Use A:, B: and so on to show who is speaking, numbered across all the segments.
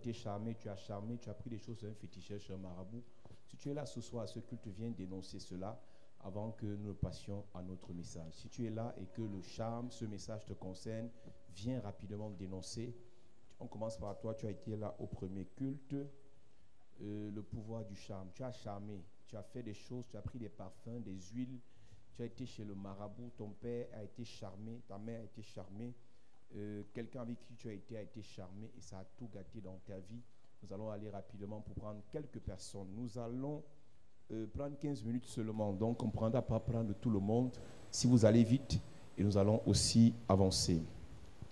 A: été charmé, tu as charmé, tu as pris des choses sur un féticheur, sur un marabout. Si tu es là ce soir à ce culte, viens dénoncer cela avant que nous passions à notre message. Si tu es là et que le charme, ce message te concerne, viens rapidement dénoncer. On commence par toi, tu as été là au premier culte. Le pouvoir du charme, tu as charmé, tu as fait des choses, tu as pris des parfums, des huiles, tu as été chez le marabout, ton père a été charmé, ta mère a été charmée, quelqu'un avec qui tu as été charmé et ça a tout gâté dans ta vie. Nous allons aller rapidement pour prendre quelques personnes. Nous allons prendre 15 minutes seulement, donc on ne prendra pas prendre tout le monde si vous allez vite et nous allons aussi avancer.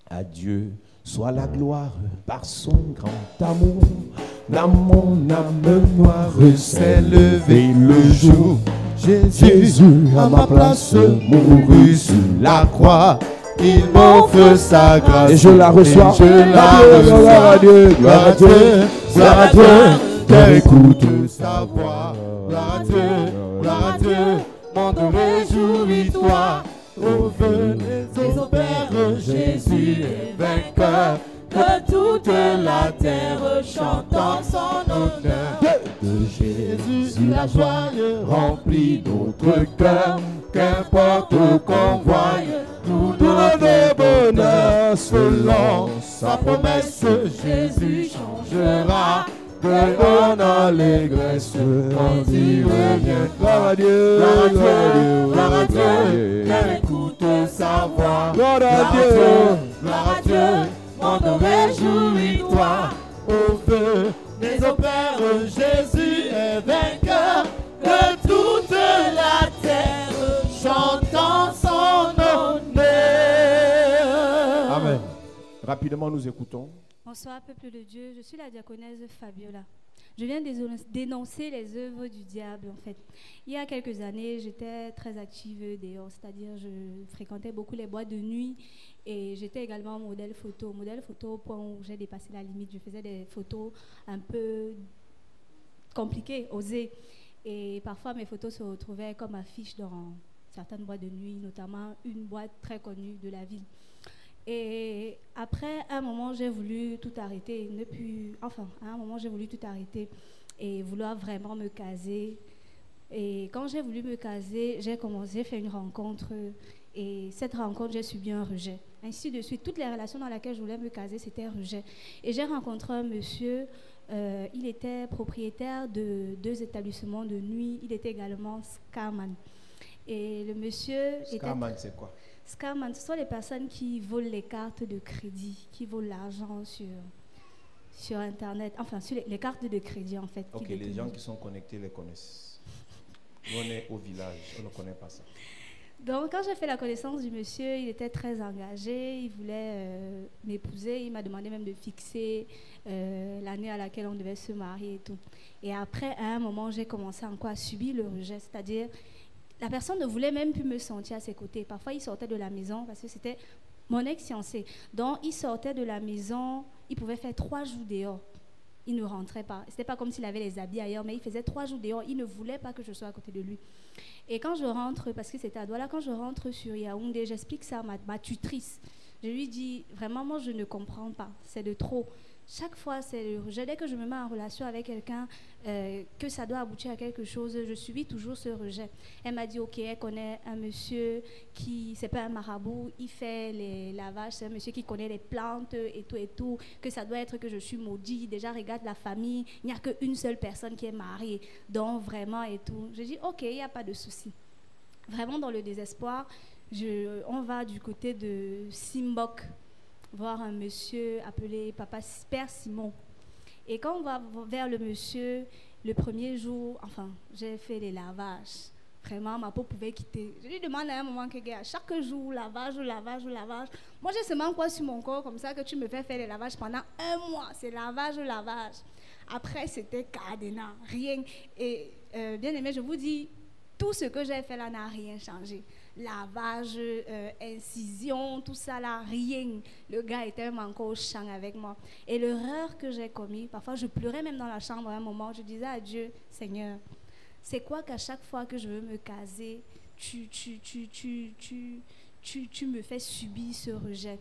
A: À Dieu soit la gloire par son grand amour. Dans mon âme noire s'est levé le jour. Jésus à ma place mourut sur la croix. Il m'offre sa grâce et je la reçois. Et je la reçois. Gloire à Dieu, gloire à Dieu, gloire à Dieu. Cœur écoute sa voix. Gloire à Dieu, gloire à Dieu. Mon réjouis-toi. Au feu des opères, Jésus est vainqueur. Que toute la terre chante en son honneur. De Jésus la joie remplit notre cœur. Qu'importe qu'on voie, tout notre bonheur selon sa promesse. Jésus changera de mon allégresse quand il revient. Gloire à Dieu, gloire à Dieu, qu'elle écoute sa voix. Gloire à Dieu, gloire à Dieu. Mon réjouis-toi au feu des opères, Jésus est vainqueur, que toute la terre chante en son honneur. Amen. Rapidement, nous écoutons.
B: Bonsoir, peuple de Dieu. Je suis la diaconesse Fabiola. Je viens dénoncer les œuvres du diable, en fait. Il y a quelques années, j'étais très active dehors, c'est-à-dire je fréquentais beaucoup les boîtes de nuit et j'étais également modèle photo au point où j'ai dépassé la limite. Je faisais des photos un peu compliquées, osées. Et parfois, mes photos se retrouvaient comme affiches dans certaines boîtes de nuit, notamment une boîte très connue de la ville. Et après, à un moment, j'ai voulu tout arrêter, et vouloir vraiment me caser. Et quand j'ai voulu me caser, j'ai fait une rencontre, et cette rencontre, j'ai subi un rejet. Ainsi de suite, toutes les relations dans lesquelles je voulais me caser, c'était rejet. Et j'ai rencontré un monsieur, il était propriétaire de 2 établissements de nuit, il était également Scarman. Et le monsieur
A: Scarman, c'est quoi?
B: Scarman, ce sont les personnes qui volent les cartes de crédit, qui volent l'argent sur Internet, enfin sur les cartes de crédit en fait.
A: Ok, les gens qui sont connectés les connaissent. Nous, on est au village, on ne connaît pas ça.
B: Donc quand j'ai fait la connaissance du monsieur, il était très engagé, il voulait m'épouser, il m'a demandé même de fixer l'année à laquelle on devait se marier et tout. Et après, à un moment, j'ai commencé encore à subir le rejet, c'est-à-dire la personne ne voulait même plus me sentir à ses côtés. Parfois, il sortait de la maison parce que c'était mon ex-fiancé. Donc, il sortait de la maison, il pouvait faire 3 jours dehors. Il ne rentrait pas. Ce n'était pas comme s'il avait les habits ailleurs, mais il faisait 3 jours dehors. Il ne voulait pas que je sois à côté de lui. Et quand je rentre, parce que c'était à Douala, quand je rentre sur Yaoundé, j'explique ça à ma tutrice. Je lui dis, vraiment, moi, je ne comprends pas. C'est de trop. Chaque fois, c'est le rejet. Dès que je me mets en relation avec quelqu'un, que ça doit aboutir à quelque chose, je subis toujours ce rejet. Elle m'a dit, ok, elle connaît un monsieur qui, c'est pas un marabout, il fait les lavages, c'est un monsieur qui connaît les plantes et tout, que ça doit être que je suis maudit. Déjà, regarde la famille, il n'y a qu'une seule personne qui est mariée, donc vraiment et tout. Je dis, ok, il n'y a pas de souci. Vraiment dans le désespoir, on va du côté de Simbok, voir un monsieur appelé Père Simon. Et quand on va vers le monsieur, le premier jour, enfin, j'ai fait les lavages. Vraiment, ma peau pouvait quitter. Je lui demande à un moment que, gars, chaque jour, lavage. Moi, j'ai seulement quoi sur mon corps, comme ça, que tu me fais faire les lavages pendant 1 mois. C'est lavage. Après, c'était cadenas, rien. Et bien aimé, je vous dis, tout ce que j'ai fait là n'a rien changé. Lavage, incision, tout ça là, rien. Le gars était même encore au champ avec moi. Et l'erreur que j'ai commise, parfois je pleurais même dans la chambre à un moment, je disais à Dieu, Seigneur, c'est quoi qu'à chaque fois que je veux me caser, tu me fais subir ce rejet.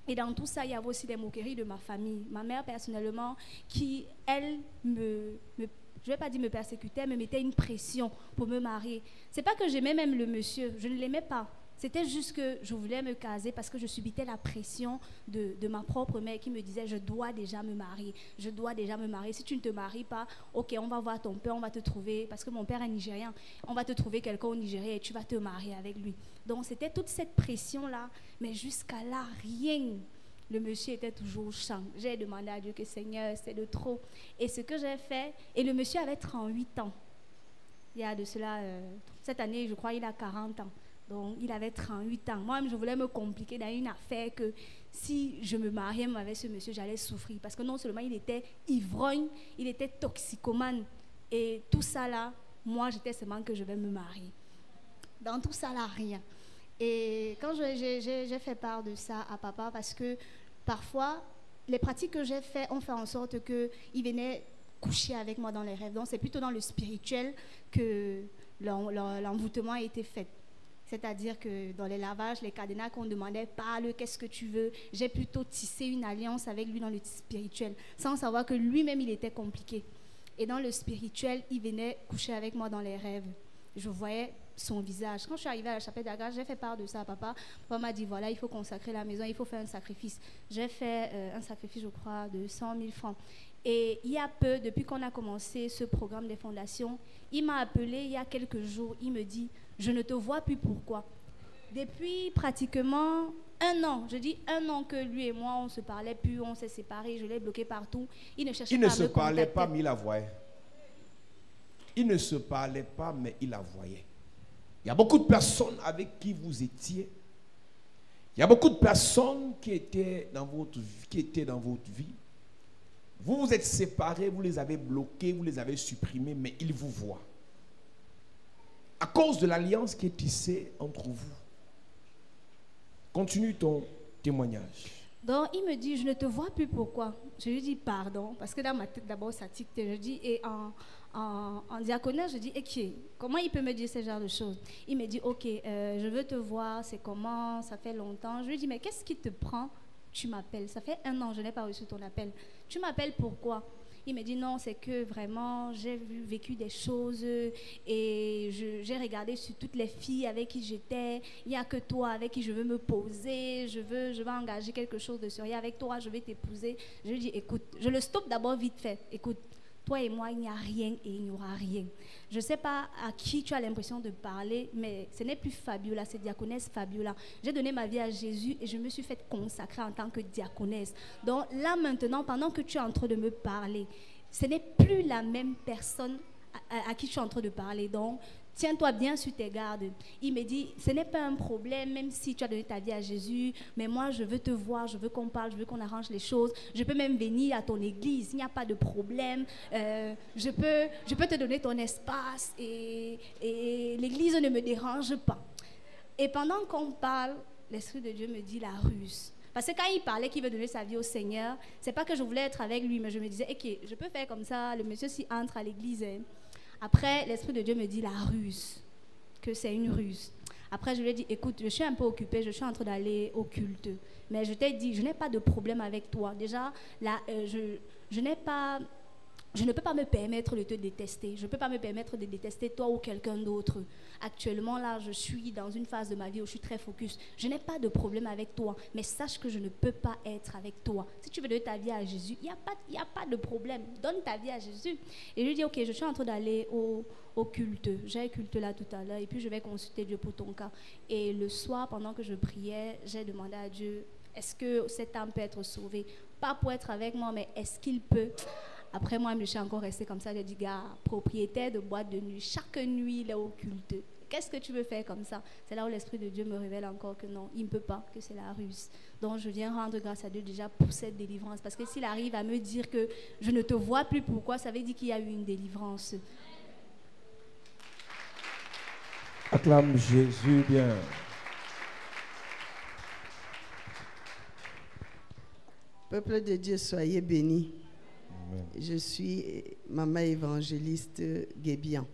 B: Et dans tout ça, il y avait aussi des moqueries de ma famille. Ma mère, personnellement, qui, elle, je ne vais pas dire me persécutait, me mettait une pression pour me marier. Ce n'est pas que j'aimais même le monsieur, je ne l'aimais pas. C'était juste que je voulais me caser parce que je subitais la pression de ma propre mère qui me disait « je dois déjà me marier, je dois déjà me marier. Si tu ne te maries pas, ok, on va voir ton père, on va te trouver, parce que mon père est nigérien, on va te trouver quelqu'un au Nigeria et tu vas te marier avec lui. » Donc c'était toute cette pression-là, mais jusqu'à là, rien. Le monsieur était toujours au champ. J'ai demandé à Dieu que Seigneur, c'est de trop. Et ce que j'ai fait, et le monsieur avait 38 ans. Il y a de cela, cette année, je crois, il a 40 ans. Donc, il avait 38 ans. Moi-même, je voulais me compliquer dans une affaire que si je me mariais avec ce monsieur, j'allais souffrir. Parce que non seulement il était ivrogne, il était toxicomane. Et tout ça là, moi, j'étais seulement que je vais me marier. Dans tout ça là, rien. Et quand j'ai fait part de ça à papa, parce que parfois, les pratiques que j'ai faites ont fait en sorte qu'il venait coucher avec moi dans les rêves. Donc, c'est plutôt dans le spirituel que l'envoûtement a été fait. C'est-à-dire que dans les lavages, les cadenas qu'on demandait, parle, qu'est-ce que tu veux? J'ai plutôt tissé une alliance avec lui dans le spirituel, sans savoir que lui-même, il était compliqué. Et dans le spirituel, il venait coucher avec moi dans les rêves. Je voyais son visage. Quand je suis arrivée à la chapelle d'Agar, j'ai fait part de ça à papa. Papa m'a dit, voilà, il faut consacrer la maison, il faut faire un sacrifice. J'ai fait un sacrifice, je crois, de 100 000 francs. Et il y a peu, depuis qu'on a commencé ce programme des fondations, il m'a appelé il y a quelques jours, il me dit, je ne te vois plus, pourquoi? Depuis pratiquement 1 an, je dis 1 an que lui et moi, on ne se parlait plus, on s'est séparés, je l'ai bloqué partout. Il ne cherchait pas à me contacter.
A: Il ne se parlait pas, mais il la voyait. Il ne se parlait pas, mais il la voyait. Il y a beaucoup de personnes avec qui vous étiez. Il y a beaucoup de personnes qui étaient dans votre vie. Vous vous êtes séparés, vous les avez bloqués, vous les avez supprimés, mais ils vous voient. À cause de l'alliance qui est tissée entre vous. Continue ton témoignage.
B: Donc, il me dit, je ne te vois plus, pourquoi? Je lui dis, pardon, parce que dans ma tête, d'abord, ça tique. Je dis, et en diaconat, je dis, ok, comment il peut me dire ce genre de choses? Il me dit, ok, je veux te voir, c'est comment, ça fait longtemps. Je lui dis, mais qu'est-ce qui te prend? Tu m'appelles. Ça fait 1 an, je n'ai pas reçu ton appel. Tu m'appelles pourquoi? Il me dit non, c'est que vraiment j'ai vécu des choses et j'ai regardé sur toutes les filles avec qui j'étais. Il n'y a que toi avec qui je veux me poser. Je veux engager quelque chose de sérieux avec toi. Je vais t'épouser. Je lui dis écoute, je le stoppe d'abord vite fait. Écoute, toi et moi, il n'y a rien et il n'y aura rien. Je ne sais pas à qui tu as l'impression de parler, mais ce n'est plus Fabiola, c'est diaconesse Fabiola. J'ai donné ma vie à Jésus et je me suis fait consacrer en tant que diaconesse. Donc là maintenant, pendant que tu es en train de me parler, ce n'est plus la même personne à qui tu es en train de parler. Donc, tiens-toi bien sur tes gardes. Il me dit, ce n'est pas un problème, même si tu as donné ta vie à Jésus, mais moi, je veux te voir, je veux qu'on parle, je veux qu'on arrange les choses. Je peux même venir à ton église, il n'y a pas de problème. Je peux te donner ton espace et l'église ne me dérange pas. Et pendant qu'on parle, l'Esprit de Dieu me dit la ruse. Parce que quand il parlait qu'il veut donner sa vie au Seigneur, c'est pas que je voulais être avec lui, mais je me disais, ok, je peux faire comme ça, le monsieur s'y entre à l'église. Après, l'Esprit de Dieu me dit la ruse, que c'est une ruse. Après, je lui ai dit, écoute, je suis un peu occupée, je suis en train d'aller au culte. Mais je t'ai dit, je n'ai pas de problème avec toi. Déjà, là, je ne peux pas me permettre de te détester. Je ne peux pas me permettre de détester toi ou quelqu'un d'autre. Actuellement, là, je suis dans une phase de ma vie où je suis très focus. Je n'ai pas de problème avec toi, mais sache que je ne peux pas être avec toi. Si tu veux donner ta vie à Jésus, il n'y a pas de problème. Donne ta vie à Jésus. Et je lui dis, ok, je suis en train d'aller au culte. J'ai un culte là tout à l'heure et puis je vais consulter Dieu pour ton cas. Et le soir, pendant que je priais, j'ai demandé à Dieu, est-ce que cet âme peut être sauvée? Pas pour être avec moi, mais est-ce qu'il peut? Après, moi, je suis encore restée comme ça. J'ai dit, gars, propriétaire de boîte de nuit, chaque nuit, il est au culte. Qu'est-ce que tu veux faire comme ça? C'est là où l'Esprit de Dieu me révèle encore que non, il ne peut pas, que c'est la ruse. Donc, je viens rendre grâce à Dieu déjà pour cette délivrance. Parce que s'il arrive à me dire que je ne te vois plus, pourquoi? Ça veut dire qu'il y a eu une délivrance.
A: Acclame Jésus bien.
C: Peuple de Dieu, soyez bénis.
A: Amen.
C: Je suis maman évangéliste Guébian.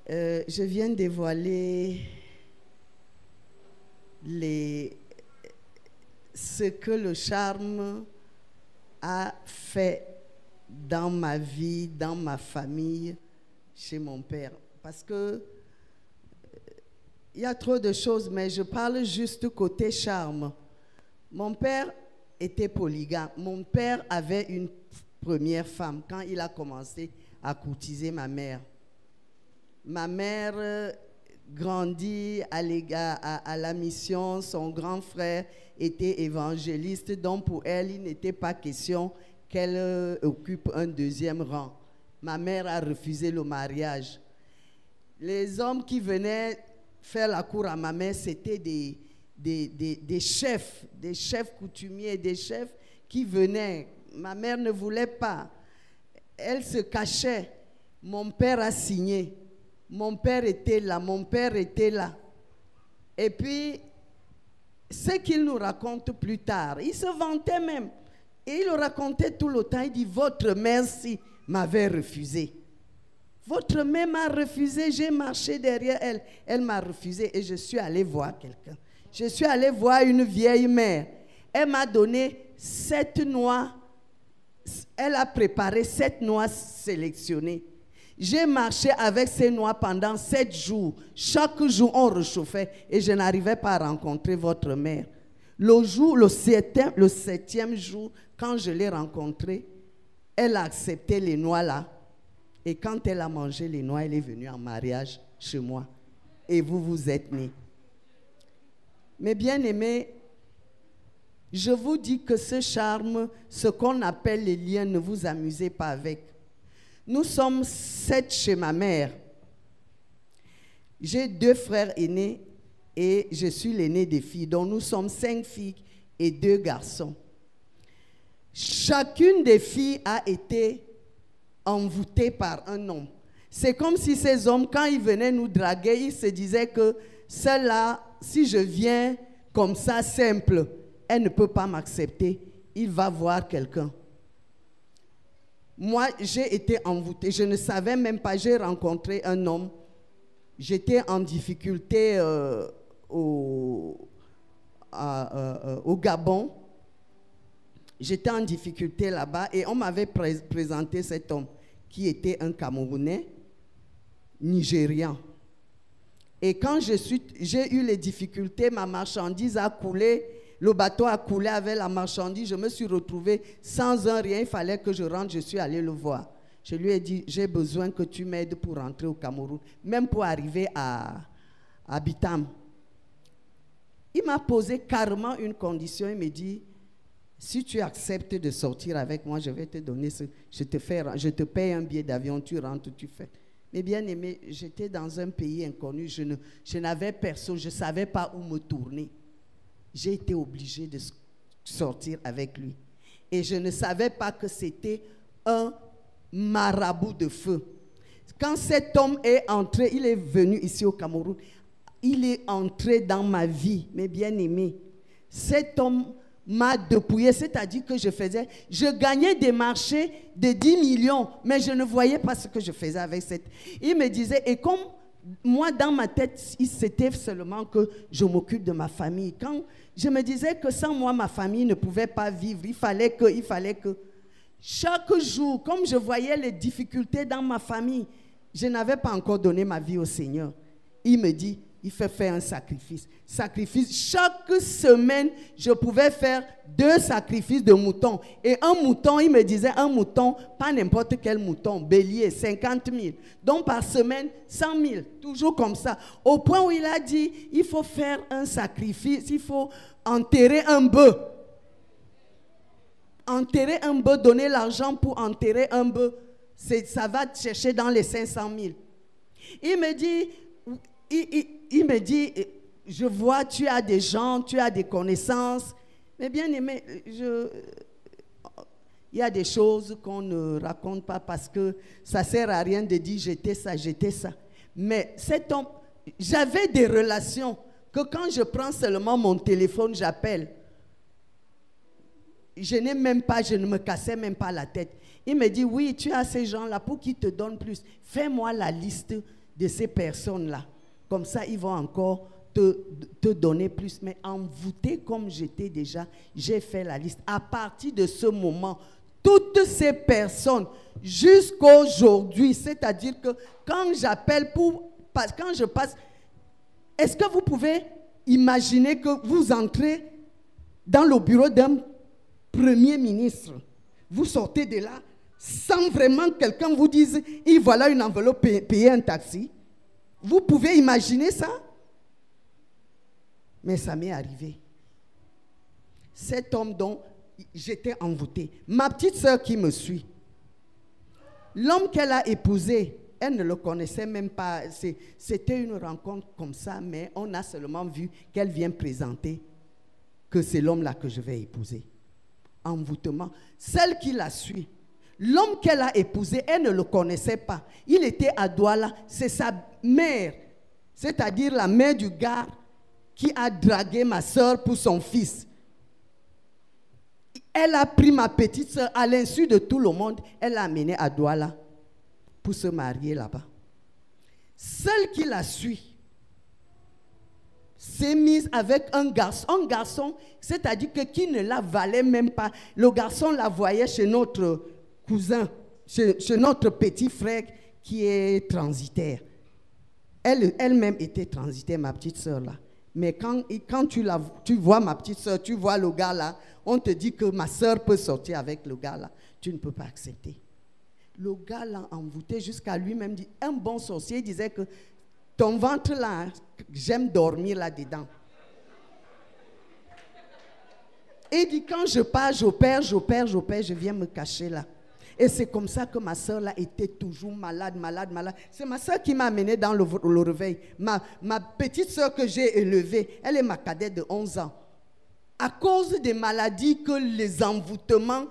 C: Je viens dévoiler les ce que le charme a fait dans ma vie, dans ma famille, chez mon père. Parce que il y a trop de choses, mais je parle juste côté charme. Mon père était polygame. Mon père avait une première femme quand il a commencé à courtiser ma mère. Ma mère grandit à la mission. Son grand frère était évangéliste, donc pour elle, il n'était pas question qu'elle occupe un deuxième rang. Ma mère a refusé le mariage. Les hommes qui venaient faire la cour à ma mère, c'était des chefs coutumiers, des chefs qui venaient. Ma mère ne voulait pas. Elle se cachait. Mon père a signé. Mon père était là, mon père était là. Et puis, ce qu'il nous raconte plus tard, il se vantait même. Et il le racontait tout le temps. Il dit, votre mère, si, m'avait refusé. Votre mère m'a refusé, j'ai marché derrière elle. Elle m'a refusé et je suis allée voir quelqu'un. Je suis allée voir une vieille mère. Elle m'a donné 7 noix. Elle a préparé 7 noix sélectionnées. J'ai marché avec ces noix pendant 7 jours. Chaque jour, on réchauffait et je n'arrivais pas à rencontrer votre mère. Le 7e jour, quand je l'ai rencontrée, elle a accepté les noix là. Et quand elle a mangé les noix, elle est venue en mariage chez moi. Et vous êtes nés. Mes bien-aimés, je vous dis que ce charme, ce qu'on appelle les liens, ne vous amusez pas avec. Nous sommes 7 chez ma mère. J'ai 2 frères aînés et je suis l'aîné des filles. Donc nous sommes 5 filles et 2 garçons. Chacune des filles a été envoûtée par un homme. C'est comme si ces hommes, quand ils venaient nous draguer, ils se disaient que celle-là, si je viens comme ça, simple, elle ne peut pas m'accepter. Il va voir quelqu'un. Moi, j'ai été envoûtée. Je ne savais même pas. J'ai rencontré un homme. J'étais en difficulté au Gabon. J'étais en difficulté là-bas et on m'avait présenté cet homme qui était un Camerounais, Nigérian. Et quand j'ai eu les difficultés, ma marchandise a coulé, le bateau a coulé avec la marchandise, je me suis retrouvée sans un rien, il fallait que je rentre, je suis allée le voir. Je lui ai dit, j'ai besoin que tu m'aides pour rentrer au Cameroun, même pour arriver à Bitam. Il m'a posé carrément une condition, il me dit, si tu acceptes de sortir avec moi, je vais te donner je te paye un billet d'avion, tu rentres, tu fais. Mais bien aimé, j'étais dans un pays inconnu, je n'avais personne, je ne savais pas où me tourner. J'ai été obligée de sortir avec lui. Et je ne savais pas que c'était un marabout de feu. Quand cet homme est entré, il est venu ici au Cameroun, il est entré dans ma vie, mes bien-aimés. Cet homme m'a dépouillé, c'est-à-dire que je gagnais des marchés de 10 millions, mais je ne voyais pas ce que je faisais avec Il me disait, et comme moi dans ma tête, c'était seulement que je m'occupe de ma famille. Quand je me disais que sans moi, ma famille ne pouvait pas vivre, il fallait que. Chaque jour, comme je voyais les difficultés dans ma famille, je n'avais pas encore donné ma vie au Seigneur. Il me dit, il fait faire un sacrifice. Chaque semaine, je pouvais faire 2 sacrifices de moutons. Et un mouton, il me disait, un mouton, pas n'importe quel mouton, bélier, 50 000. Donc par semaine, 100 000. Toujours comme ça. Au point où il a dit, il faut faire un sacrifice, il faut enterrer un bœuf. Enterrer un bœuf, donner l'argent pour enterrer un bœuf, ça va te chercher dans les 500 000. Il me dit, je vois, tu as des gens, tu as des connaissances. Mais bien aimé, il y a des choses qu'on ne raconte pas parce que ça ne sert à rien de dire j'étais ça. Mais cet homme, j'avais des relations que quand je prends seulement mon téléphone, j'appelle. Je ne me cassais même pas la tête. Il me dit, oui, tu as ces gens-là pour qu'ils te donnent plus. Fais-moi la liste de ces personnes-là. Comme ça, ils vont encore te donner plus, mais envoûté comme j'étais déjà, j'ai fait la liste. À partir de ce moment, toutes ces personnes, jusqu'à aujourd'hui, c'est-à-dire que quand j'appelle quand je passe, est-ce que vous pouvez imaginer que vous entrez dans le bureau d'un premier ministre, vous sortez de là sans vraiment que quelqu'un vous dise, et voilà une enveloppe, payer un taxi. Vous pouvez imaginer ça? Mais ça m'est arrivé. Cet homme dont j'étais envoûtée, ma petite sœur qui me suit, l'homme qu'elle a épousé, elle ne le connaissait même pas. C'était une rencontre comme ça, mais on a seulement vu qu'elle vient présenter que c'est l'homme-là que je vais épouser. Envoûtement. Celle qui la suit, l'homme qu'elle a épousé, elle ne le connaissait pas. Il était à Douala. C'est sa mère, c'est-à-dire la mère du gars qui a dragué ma soeur pour son fils. Elle a pris ma petite soeur à l'insu de tout le monde. Elle l'a amenée à Douala pour se marier là-bas. Celle qui la suit s'est mise avec un garçon, c'est-à-dire que qui ne la valait même pas. Le garçon la voyait chez notre cousin, chez notre petit frère qui est transitaire. Elle-même était transitaire, ma petite soeur là. Mais quand tu vois ma petite soeur, tu vois le gars là, on te dit que ma soeur peut sortir avec le gars là. Tu ne peux pas accepter. Le gars l'a envoûté jusqu'à lui-même dit, un bon sorcier disait que ton ventre là, j'aime dormir là-dedans. Et il dit, quand je pars, j'opère, je viens me cacher là. Et c'est comme ça que ma soeur là était toujours malade. C'est ma soeur qui m'a amenée dans le réveil. Ma petite soeur que j'ai élevée, elle est ma cadette de 11 ans. À cause des maladies que les envoûtements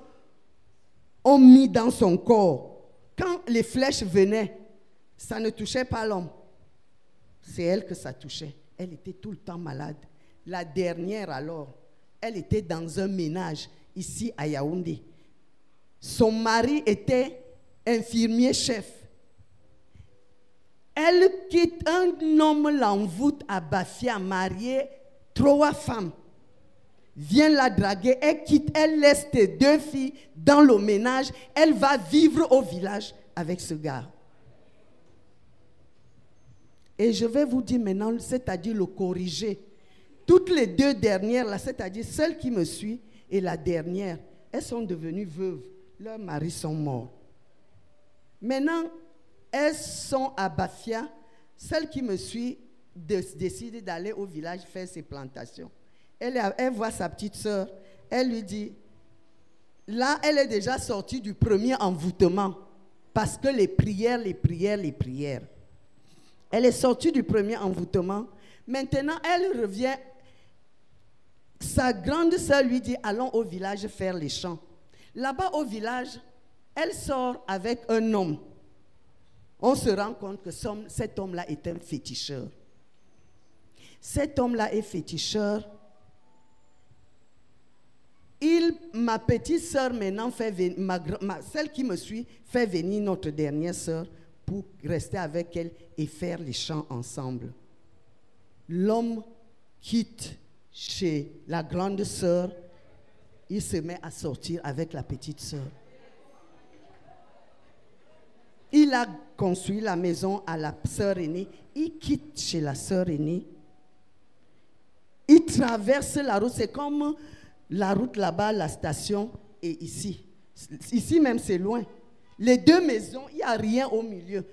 C: ont mis dans son corps, quand les flèches venaient, ça ne touchait pas l'homme. C'est elle que ça touchait. Elle était tout le temps malade. La dernière alors, elle était dans un ménage ici à Yaoundé. Son mari était infirmier-chef. Elle quitte un homme, l'envoûte à Bafia, marié 3 femmes. Vient la draguer, elle quitte, elle laisse tes 2 filles dans le ménage. Elle va vivre au village avec ce gars. Et je vais vous dire maintenant, c'est-à-dire le corriger. Toutes les 2 dernières, là, c'est-à-dire celle qui me suit et la dernière, elles sont devenues veuves. Leurs maris sont morts. Maintenant, elles sont à Bafia. Celle qui me suit décide d'aller au village faire ses plantations. Elle voit sa petite sœur. Elle lui dit, là, elle est déjà sortie du premier envoûtement. Parce que les prières. Elle est sortie du premier envoûtement. Maintenant, elle revient. Sa grande sœur lui dit, allons au village faire les chants. Là-bas au village, elle sort avec un homme. On se rend compte que cet homme-là est un féticheur. Cet homme-là est féticheur. Ma petite sœur maintenant fait venir, celle qui me suit, fait venir notre dernière sœur pour rester avec elle et faire les chants ensemble. L'homme quitte chez la grande sœur. Il se met à sortir avec la petite sœur. Il a construit la maison à la sœur aînée. Il quitte chez la sœur aînée. Il traverse la route. C'est comme la route là-bas, la station, et ici. Ici même, c'est loin. Les 2 maisons, il n'y a rien au milieu.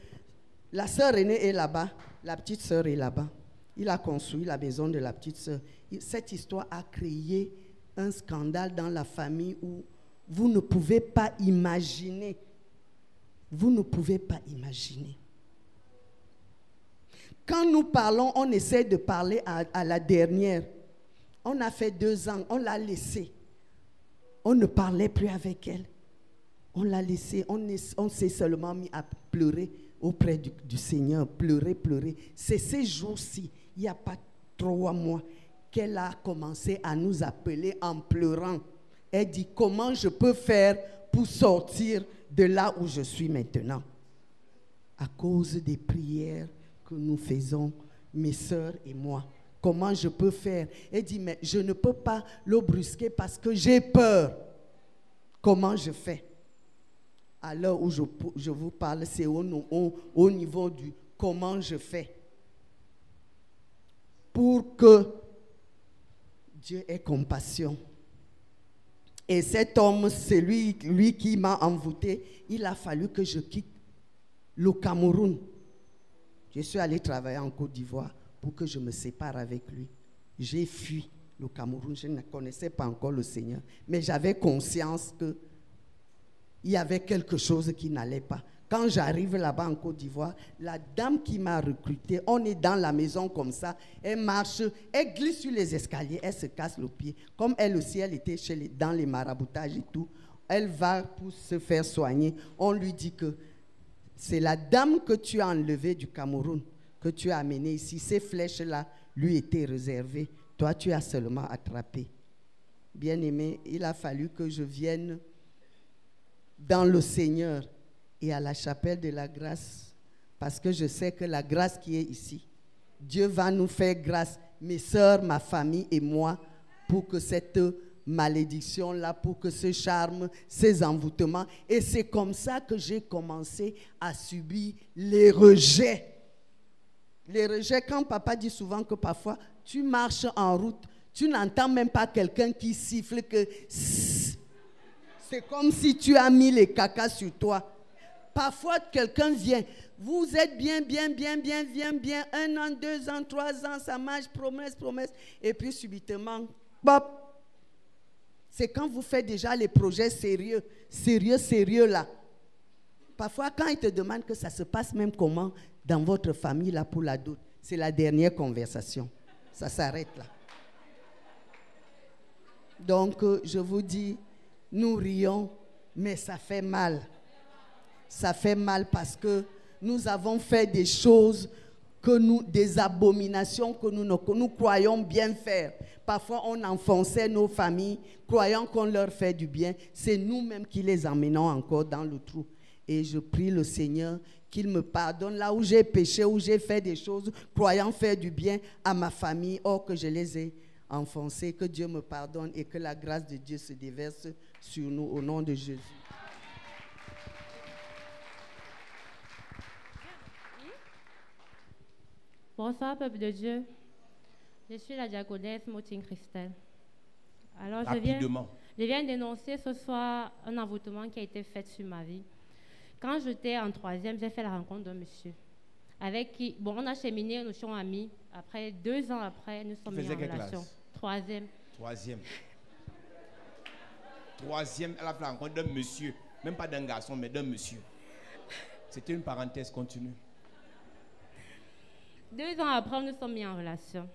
C: La sœur aînée est là-bas. La petite sœur est là-bas. Il a construit la maison de la petite sœur. Cette histoire a créé un scandale dans la famille où vous ne pouvez pas imaginer. Vous ne pouvez pas imaginer. Quand nous parlons, on essaie de parler à la dernière. On a fait 2 ans, on l'a laissée. On ne parlait plus avec elle. On l'a laissée, on s'est seulement mis à pleurer auprès du Seigneur. Pleurer. C'est ces jours-ci, il n'y a pas 3 mois, qu'elle a commencé à nous appeler en pleurant. Elle dit, comment je peux faire pour sortir de là où je suis maintenant? À cause des prières que nous faisons, mes sœurs et moi, comment je peux faire. Elle dit, mais je ne peux pas le brusquer parce que j'ai peur. Comment je fais? À l'heure où je vous parle, c'est au niveau du comment je fais. Pour que Dieu ait compassion. Et cet homme, c'est lui qui m'a envoûté. Il a fallu que je quitte le Cameroun. Je suis allé travailler en Côte d'Ivoire pour que je me sépare avec lui. J'ai fui le Cameroun. Je ne connaissais pas encore le Seigneur. Mais j'avais conscience qu'il y avait quelque chose qui n'allait pas. Quand j'arrive là-bas en Côte d'Ivoire, la dame qui m'a recruté, on est dans la maison comme ça, elle marche, elle glisse sur les escaliers, elle se casse le pied. Comme elle aussi, elle était dans les maraboutages et tout, elle va pour se faire soigner. On lui dit que c'est la dame que tu as enlevée du Cameroun, que tu as amenée ici. Ces flèches-là lui étaient réservées. Toi, tu as seulement attrapé. Bien-aimé, il a fallu que je vienne dans le Seigneur et à la chapelle de la grâce, parce que je sais que la grâce qui est ici, Dieu va nous faire grâce, mes sœurs, ma famille et moi, pour que cette malédiction-là, pour que ce charme, ces envoûtements, et c'est comme ça que j'ai commencé à subir les rejets. Les rejets, quand papa dit souvent que parfois, tu marches en route, tu n'entends même pas quelqu'un qui siffle que... C'est comme si tu as mis les cacas sur toi. Parfois, quelqu'un vient. Vous êtes bien. 1 an, 2 ans, 3 ans, ça marche, promesse. Et puis, subitement, pop. C'est quand vous faites déjà les projets sérieux là. Parfois, quand ils te demandent que ça se passe même comment dans votre famille là pour la dot, c'est la dernière conversation. Ça s'arrête là. Donc, je vous dis, nous rions, mais ça fait mal. Ça fait mal parce que nous avons fait des choses, des abominations que nous croyons bien faire. Parfois, on enfonçait nos familles, croyant qu'on leur fait du bien. C'est nous-mêmes qui les emmenons encore dans le trou. Et je prie le Seigneur qu'il me pardonne là où j'ai péché, où j'ai fait des choses, croyant faire du bien à ma famille, or que je les ai enfoncés. Que Dieu me pardonne et que la grâce de Dieu se déverse sur nous au nom de Jésus.
D: Bonsoir, peuple de Dieu. Je suis la diaconesse Mautine Christelle. Alors, je viens dénoncer ce soir un envoûtement qui a été fait sur ma vie. Quand j'étais en 3e, j'ai fait la rencontre d'un monsieur avec qui, on a cheminé, nous sommes amis. Après, 2 ans après, nous sommes mis en relation. 3e.
A: 3e, elle a fait la rencontre d'un monsieur, même pas d'un garçon, mais d'un monsieur. C'était une parenthèse, continue.
D: 2 ans après, nous sommes mis en relation.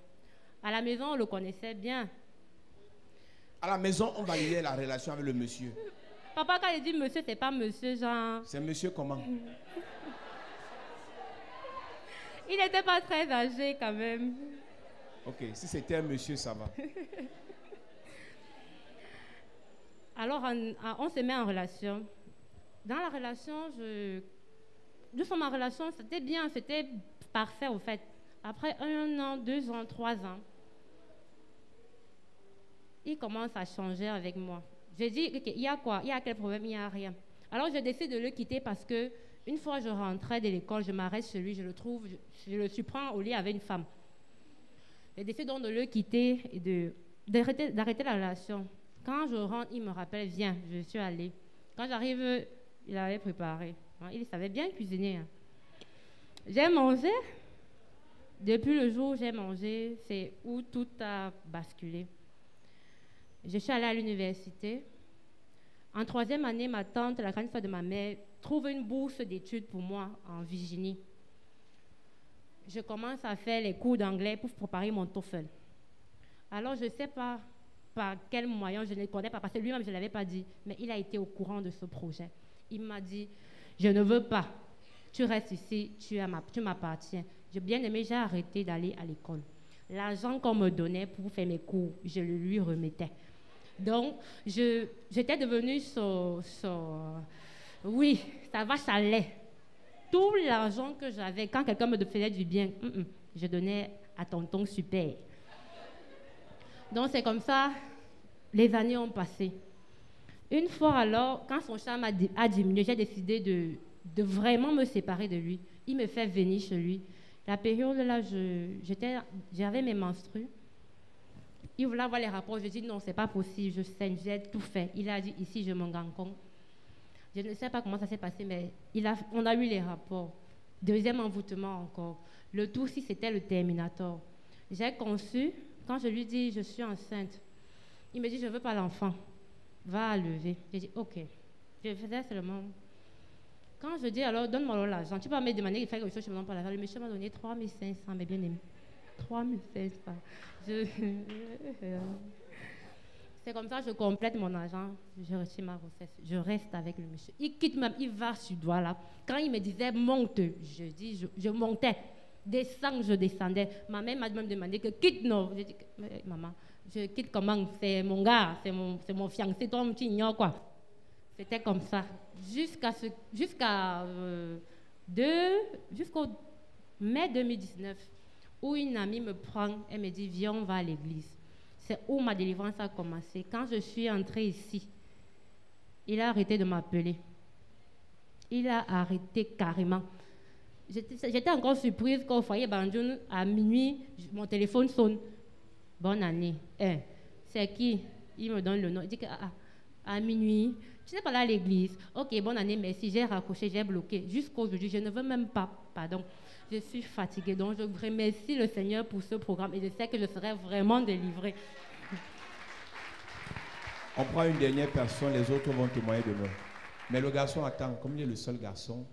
D: À la maison, on le connaissait bien.
A: À la maison, on validait la relation avec le monsieur.
D: Papa, quand il dit monsieur, c'est pas monsieur, genre...
A: C'est monsieur comment?
D: Il n'était pas très âgé quand même.
A: Ok, si c'était un monsieur, ça va.
D: Alors, on se met en relation. Dans la relation, nous sommes en relation, c'était bien, c'était parfait au fait. Après 1 an, 2 ans, 3 ans, il commence à changer avec moi. Je dis, okay, il y a quoi? Il y a quel problème? Il n'y a rien. Alors, je décide de le quitter parce que une fois je rentrais de l'école, je m'arrête chez lui, je le trouve, je le surprends au lit avec une femme. Je décide donc de le quitter et d'arrêter la relation. Quand je rentre, il me rappelle, viens, je suis allée. Quand j'arrive, il avait préparé. Il savait bien cuisiner. J'ai mangé. Depuis le jour où j'ai mangé, c'est où tout a basculé. Je suis allée à l'université. En 3e année, ma tante, la grande sœur de ma mère, trouve une bourse d'études pour moi en Virginie. Je commence à faire les cours d'anglais pour préparer mon TOEFL. Alors, je ne sais pas par quel moyen, je ne le connais pas, parce que lui-même, je ne l'avais pas dit, mais il a été au courant de ce projet. Il m'a dit, je ne veux pas, tu restes ici, tu m'appartiens. J'ai bien aimé, j'ai arrêté d'aller à l'école. L'argent qu'on me donnait pour faire mes cours, je le lui remettais. Donc, j'étais devenue oui, ça vache à lait. Tout l'argent que j'avais, quand quelqu'un me faisait du bien, je donnais à tonton super. Donc c'est comme ça, les années ont passé. Une fois alors, quand son charme a diminué, j'ai décidé de vraiment me séparer de lui. Il me fait venir chez lui. La période là, j'avais mes menstrues. Il voulait avoir les rapports. Je dis non, c'est pas possible, je saigne, j'ai tout fait. Il a dit ici, je m'en rends compte. Je ne sais pas comment ça s'est passé, mais on a eu les rapports. Deuxième envoûtement encore. Le tout, si c'était le Terminator. J'ai conçu, quand je lui dis je suis enceinte, il me dit je ne veux pas l'enfant. Va lever. J'ai dit ok. Je faisais seulement. Quand je dis alors donne-moi l'argent, tu peux me demander de faire quelque chose, je ne me donne pas l'argent. Le monsieur m'a donné 3 500, mais bien aimé. 3 500. C'est comme ça, je complète mon argent, je retire ma grossesse, je reste avec le monsieur. Il quitte même, il va sur doigt là. Quand il me disait monte, je montais. Descends, je descendais. Ma mère m'a même demandé que quitte, non. J'ai dit, maman, je quitte comment? C'est mon gars, c'est mon fiancé, toi, tu ignores quoi. C'était comme ça. Jusqu'au mai 2019, où une amie me prend, elle me dit, viens, on va à l'église. C'est où ma délivrance a commencé. Quand je suis entrée ici, il a arrêté de m'appeler. Il a arrêté carrément. J'étais encore surprise qu'au foyer Banjoun, à minuit, mon téléphone sonne. Bonne année. C'est qui? Il me donne le nom. Il dit à minuit, tu n'es pas là à l'église. Ok, bonne année, merci. J'ai raccroché, j'ai bloqué. Jusqu'aujourd'hui, je ne veux même pas. Pardon. Je suis fatiguée. Donc, je remercie le Seigneur pour ce programme et je sais que je serai vraiment délivrée.
A: On prend une dernière personne, les autres vont témoigner de nous. Mais le garçon attend, comme il est le seul garçon,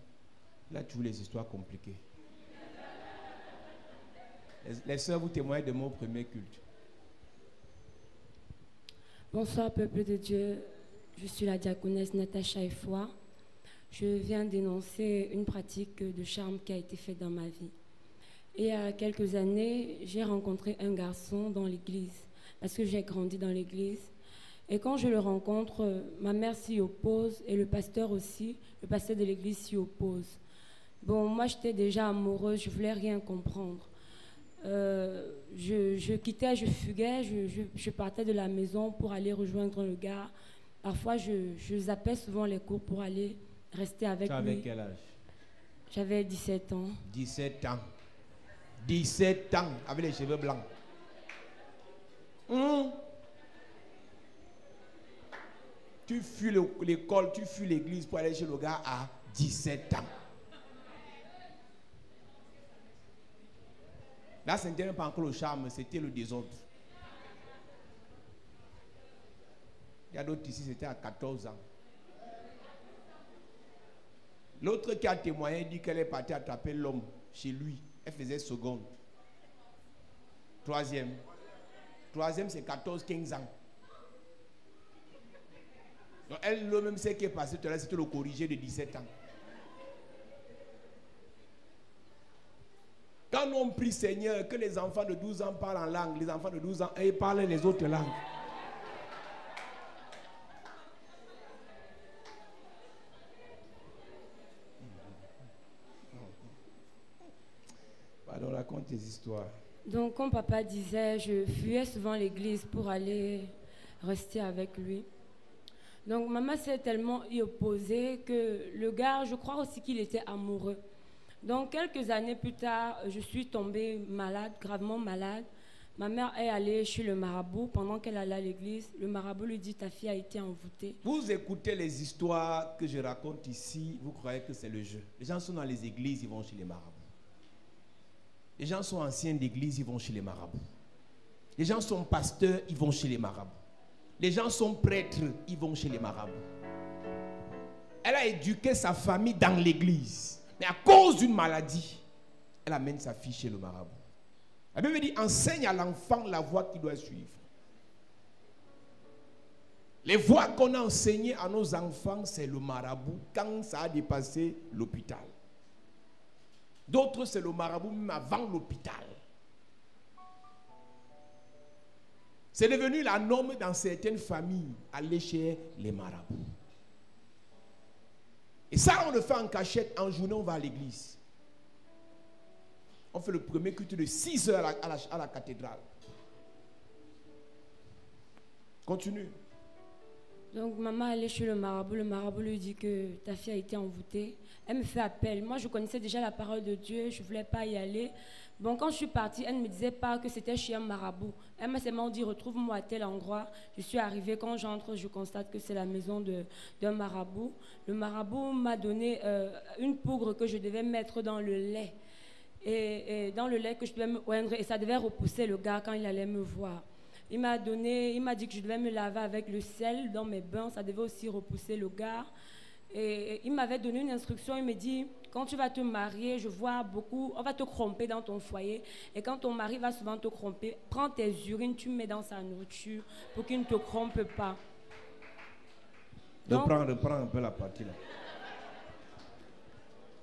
A: il a toujours les histoires compliquées. Les sœurs, vous témoignez de mon premier culte.
E: Bonsoir, peuple de Dieu. Je suis la diaconesse Natacha Effoua. Je viens dénoncer une pratique de charme qui a été faite dans ma vie. Et il y a quelques années, j'ai rencontré un garçon dans l'église, parce que j'ai grandi dans l'église. Et quand je le rencontre, ma mère s'y oppose et le pasteur aussi, le pasteur de l'église s'y oppose. Bon, moi j'étais déjà amoureuse, je voulais rien comprendre. Je quittais, je fuguais, je partais de la maison pour aller rejoindre le gars. Parfois, je zappais souvent les cours pour aller rester avec lui. Tu avais
A: quel âge?
E: J'avais 17 ans.
A: 17 ans. 17 ans, avec les cheveux blancs. Tu fuis l'école, tu fuis l'église pour aller chez le gars à 17 ans. Là, ce n'était pas encore le charme, c'était le désordre. Il y a d'autres ici, c'était à 14 ans. L'autre qui a témoigné dit qu'elle est partie attraper l'homme chez lui. Elle faisait seconde. Troisième, c'est 14-15 ans. Donc elle, le même ce qui est passé tout à l'heure, c'était le corrigé de 17 ans. Quand on prie Seigneur, que les enfants de 12 ans parlent en langue, les enfants de 12 ans, ils parlent les autres langues. Pardon, raconte tes histoires.
E: Donc, comme papa disait, je fuyais souvent l'église pour aller rester avec lui. Donc, maman s'est tellement y opposée que le gars, je crois aussi qu'il était amoureux. Donc, quelques années plus tard, je suis tombée malade, gravement malade. Ma mère est allée chez le marabout. Pendant qu'elle allait à l'église, le marabout lui dit, ta fille a été envoûtée.
A: Vous écoutez les histoires que je raconte ici, vous croyez que c'est le jeu. Les gens sont dans les églises, ils vont chez les marabouts. Les gens sont anciens d'église, ils vont chez les marabouts. Les gens sont pasteurs, ils vont chez les marabouts. Les gens sont prêtres, ils vont chez les marabouts. Elle a éduqué sa famille dans l'église. Mais à cause d'une maladie, elle amène sa fille chez le marabout. La Bible dit, enseigne à l'enfant la voie qu'il doit suivre. Les voies qu'on a enseignées à nos enfants, c'est le marabout quand ça a dépassé l'hôpital. D'autres, c'est le marabout même avant l'hôpital. C'est devenu la norme dans certaines familles, aller chez les marabouts. Et ça, on le fait en cachette. En journée, on va à l'église. On fait le premier culte de 6 heures à la cathédrale. Continue.
E: Donc, maman allait chez le marabout lui dit que ta fille a été envoûtée. Elle me fait appel. Moi, je connaissais déjà la parole de Dieu, je ne voulais pas y aller. Bon, quand je suis partie, elle ne me disait pas que c'était chez un marabout. Elle m'a seulement dit, retrouve-moi à tel endroit. Je suis arrivée, quand j'entre, je constate que c'est la maison d'un marabout. Le marabout m'a donné une poudre que je devais mettre dans le lait. Et dans le lait que je devais me oindre, et ça devait repousser le gars quand il allait me voir. Il m'a dit que je devais me laver avec le sel dans mes bains, ça devait aussi repousser le gars. Et il m'avait donné une instruction, il me dit, quand tu vas te marier, je vois beaucoup, on va te cromper dans ton foyer. Et quand ton mari va souvent te cromper, prends tes urines, tu mets dans sa nourriture pour qu'il ne te crompe pas.
A: Reprends un peu la partie là.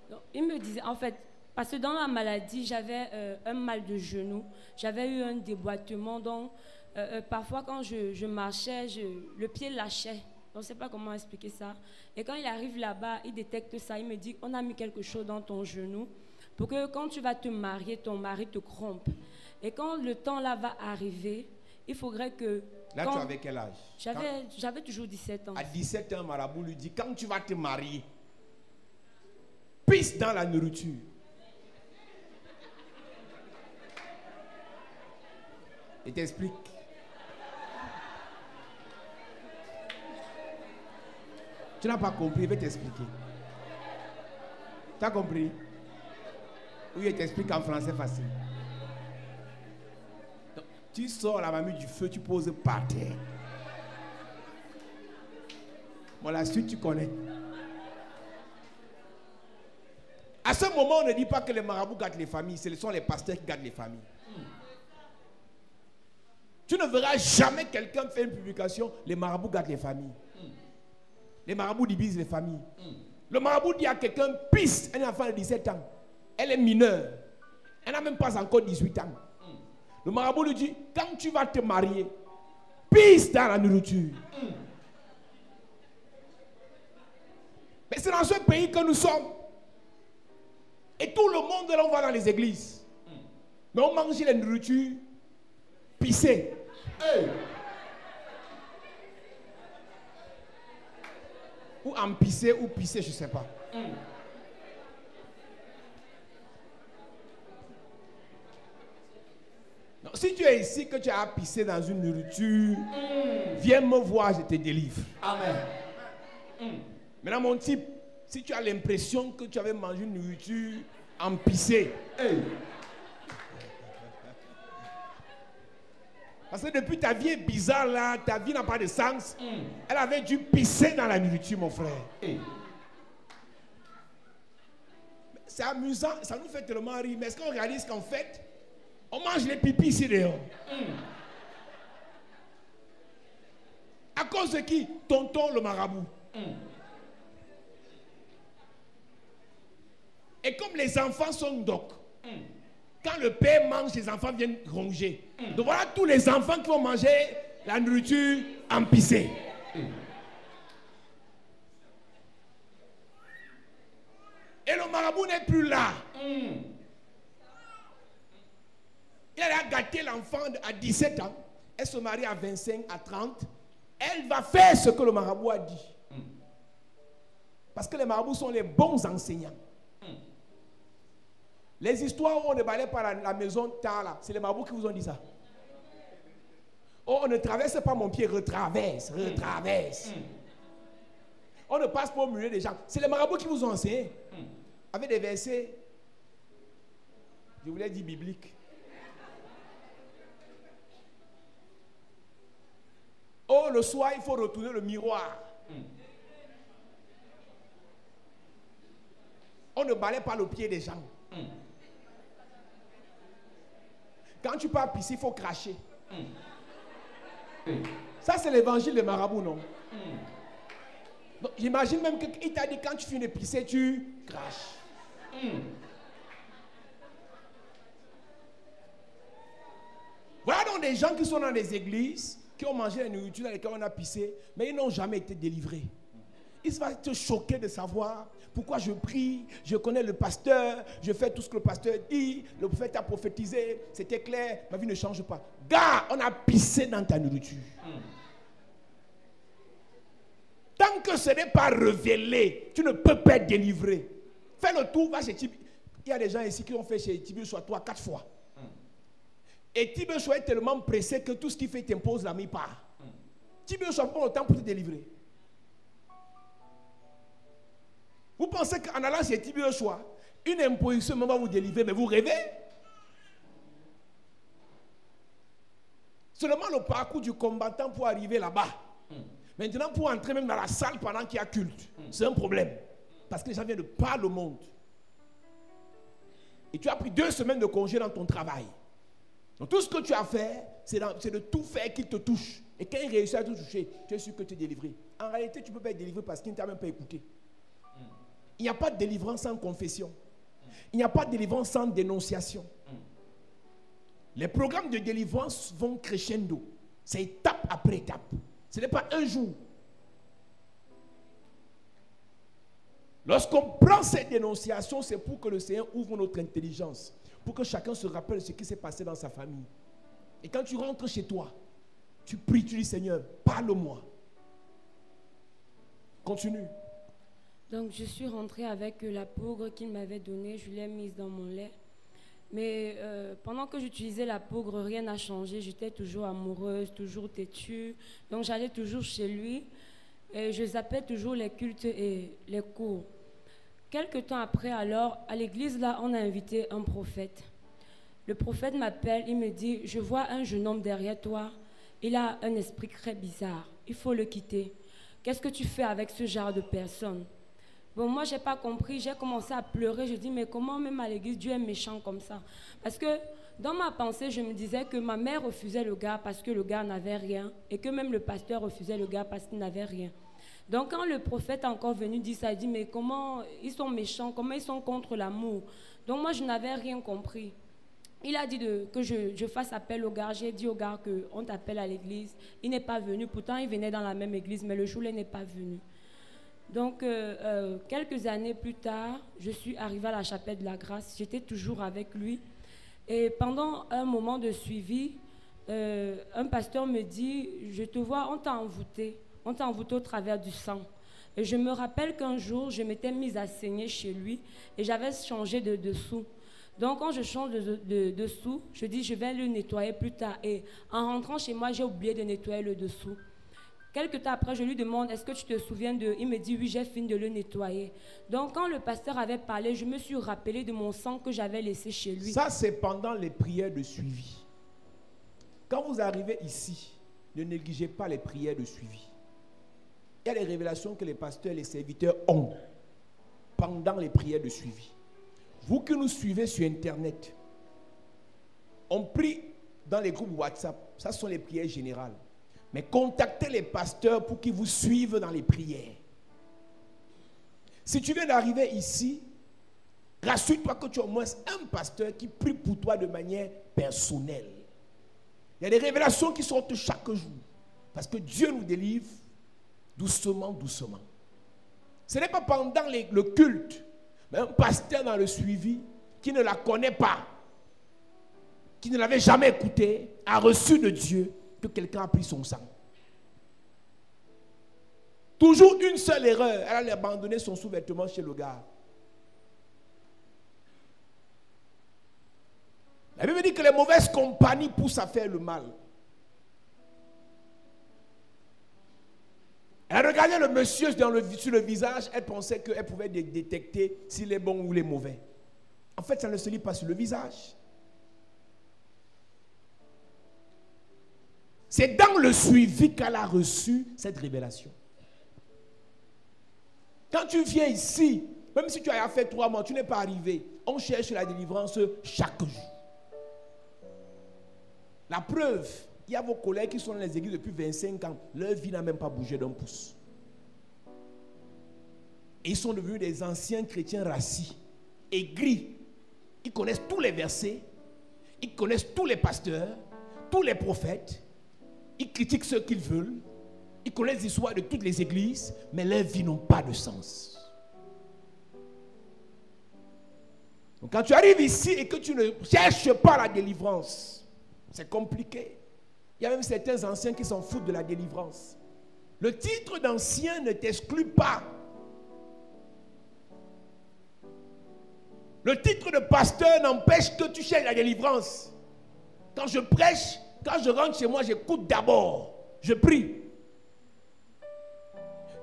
E: Donc, il me disait, en fait, parce que dans la maladie, j'avais un mal de genou, j'avais eu un déboîtement, donc parfois quand je marchais, le pied lâchait. Je ne sais pas comment expliquer ça. Et quand il arrive là-bas, il détecte ça. Il me dit, on a mis quelque chose dans ton genou pour que quand tu vas te marier, ton mari te crompe. Et quand le temps là va arriver, il faudrait que...
A: Là, tu avais quel âge?
E: J'avais toujours 17 ans.
A: À 17 ans, marabout lui dit, quand tu vas te marier, pisse dans la nourriture. Il t'explique. Tu n'as pas compris, il va t'expliquer. Tu as compris? Oui, il t'explique en français facile. Donc, tu sors la mamie du feu, tu poses par terre. Bon, la suite, tu connais. À ce moment, on ne dit pas que les marabouts gâtent les familles, ce sont les pasteurs qui gâtent les familles. Tu ne verras jamais quelqu'un faire une publication, les marabouts gâtent les familles. Les marabouts divisent les familles. Le marabout dit à quelqu'un, pisse, un enfant de 17 ans. Elle est mineure. Elle n'a même pas encore 18 ans. Le marabout lui dit, quand tu vas te marier, pisse dans la nourriture. Mais c'est dans ce pays que nous sommes. Et tout le monde, là, on va dans les églises. Mais on mange les nourritures pissées. Hey. Ou en pisser ou pisser, je ne sais pas. Donc, si tu es ici, que tu as pissé dans une nourriture, viens me voir, je te délivre. Amen. Maintenant, mon type, si tu as l'impression que tu avais mangé une nourriture en pissé, parce que depuis ta vie est bizarre là, ta vie n'a pas de sens. Elle avait dû pisser dans la nourriture, mon frère. C'est amusant, ça nous fait tellement rire. Mais est-ce qu'on réalise qu'en fait, on mange les pipis ici dehors? À cause de qui? Tonton le marabout. Et comme les enfants sont docs, quand le père mange, les enfants viennent ronger. Donc voilà tous les enfants qui vont manger la nourriture empissée. Et le marabout n'est plus là. Il a gâté l'enfant à 17 ans. Elle se marie à 25, à 30. Elle va faire ce que le marabout a dit. Parce que les marabouts sont les bons enseignants. Les histoires où on ne balait pas la maison tard là, c'est les marabouts qui vous ont dit ça. Oh, on ne traverse pas mon pied, retraverse. On ne passe pas au milieu des gens. C'est les marabouts qui vous ont enseigné. Avec des versets, je voulais dire bibliques. Oh, le soir, il faut retourner le miroir. On ne balaye pas le pied des gens. Quand tu pars pisser, il faut cracher. Ça, c'est l'évangile des marabouts, non? Donc, j'imagine même qu'il t'a dit quand tu finis de pisser, tu craches. Voilà donc des gens qui sont dans des églises, qui ont mangé la nourriture dans laquelle on a pissé, mais ils n'ont jamais été délivrés. Il va te choquer de savoir pourquoi je prie, je connais le pasteur, je fais tout ce que le pasteur dit, le prophète a prophétisé, c'était clair, ma vie ne change pas. Gars, on a pissé dans ta nourriture. que ce n'est pas révélé, tu ne peux pas être délivré. Fais le tour, va chez Tibi. Il y a des gens ici qui ont fait chez Tibi soit 3-4 fois. Et Tibi est tellement pressé que tout ce qu'il fait t'impose la mi-part. Tibi prend le temps pour te délivrer. Vous pensez qu'en allant chez Tibi une imposition va vous délivrer, mais vous rêvez? Seulement le parcours du combattant pour arriver là-bas. Maintenant, pour entrer même dans la salle pendant qu'il y a culte, c'est un problème. Parce que les gens viennent de par le monde. Et tu as pris 2 semaines de congé dans ton travail. Donc tout ce que tu as fait, c'est de tout faire qu'il te touche. Et quand il réussit à te toucher, tu es sûr que tu es délivré. En réalité, tu ne peux pas être délivré parce qu'il ne t'a même pas écouté. Il n'y a pas de délivrance sans confession. Il n'y a pas de délivrance sans dénonciation. Les programmes de délivrance vont crescendo. C'est étape après étape. Ce n'est pas un jour. Lorsqu'on prend cette dénonciation, c'est pour que le Seigneur ouvre notre intelligence. Pour que chacun se rappelle ce qui s'est passé dans sa famille. Et quand tu rentres chez toi, tu pries, tu dis Seigneur, parle-moi. Continue.
E: Donc je suis rentrée avec la poudre qu'il m'avait donnée, je l'ai mise dans mon lait. Mais pendant que j'utilisais la poudre, rien n'a changé. J'étais toujours amoureuse, toujours têtue. Donc j'allais toujours chez lui et je zappais toujours les cultes et les cours. Quelque temps après, alors, à l'église, là, on a invité un prophète. Le prophète m'appelle, il me dit, je vois un jeune homme derrière toi. Il a un esprit très bizarre. Il faut le quitter. Qu'est-ce que tu fais avec ce genre de personne? Bon, moi, je n'ai pas compris. J'ai commencé à pleurer. Je dis, mais comment même à l'église, Dieu est méchant comme ça? Parce que dans ma pensée, je me disais que ma mère refusait le gars parce que le gars n'avait rien. Et que même le pasteur refusait le gars parce qu'il n'avait rien. Donc, quand le prophète est encore venu dire ça, il dit, mais comment ils sont méchants? Comment ils sont contre l'amour? Donc, moi, je n'avais rien compris. Il a dit que je fasse appel au gars. J'ai dit au gars qu'on t'appelle à l'église. Il n'est pas venu. Pourtant, il venait dans la même église, mais le jour-là, il n'est pas venu. Donc, quelques années plus tard, je suis arrivée à la chapelle de la grâce. J'étais toujours avec lui. Et pendant un moment de suivi, un pasteur me dit, je te vois, on t'a envoûté. On t'a envoûté au travers du sang. Et je me rappelle qu'un jour, je m'étais mise à saigner chez lui et j'avais changé de dessous. Donc, quand je change de dessous, je dis, je vais le nettoyer plus tard. Et en rentrant chez moi, j'ai oublié de nettoyer le dessous. Quelque temps après, je lui demande, est-ce que tu te souviens de... Il me dit, oui, j'ai fini de le nettoyer. Donc, quand le pasteur avait parlé, je me suis rappelé de mon sang que j'avais laissé chez lui.
A: Ça, c'est pendant les prières de suivi. Quand vous arrivez ici, ne négligez pas les prières de suivi. Il y a des révélations que les pasteurs et les serviteurs ont pendant les prières de suivi. Vous qui nous suivez sur Internet, on prie dans les groupes WhatsApp. Ça, ce sont les prières générales. Mais contactez les pasteurs pour qu'ils vous suivent dans les prières. Si tu viens d'arriver ici, rassure-toi que tu as au moins un pasteur qui prie pour toi de manière personnelle. Il y a des révélations qui sortent chaque jour. Parce que Dieu nous délivre doucement, doucement. Ce n'est pas pendant le culte, mais un pasteur dans le suivi qui ne la connaît pas, qui ne l'avait jamais écouté, a reçu de Dieu que quelqu'un a pris son sang. Toujours une seule erreur, elle a abandonné son sous-vêtement chez le gars. La Bible dit que les mauvaises compagnies poussent à faire le mal. Elle regardait le monsieur sur le visage, elle pensait qu'elle pouvait détecter s'il est bon ou il est mauvais. En fait, ça ne se lit pas sur le visage. C'est dans le suivi qu'elle a reçu cette révélation. Quand tu viens ici, même si tu as fait 3 mois, tu n'es pas arrivé, on cherche la délivrance chaque jour. La preuve, il y a vos collègues qui sont dans les églises depuis 25 ans, leur vie n'a même pas bougé d'un pouce. Et ils sont devenus des anciens chrétiens rassis, aigris. Ils connaissent tous les versets, ils connaissent tous les pasteurs, tous les prophètes. Ils critiquent ceux qu'ils veulent. Ils connaissent l'histoire de toutes les églises, mais leurs vies n'ont pas de sens. Donc quand tu arrives ici et que tu ne cherches pas la délivrance, c'est compliqué. Il y a même certains anciens qui s'en foutent de la délivrance. Le titre d'ancien ne t'exclut pas. Le titre de pasteur n'empêche que tu cherches la délivrance. Quand je prêche, quand je rentre chez moi, j'écoute d'abord. Je prie.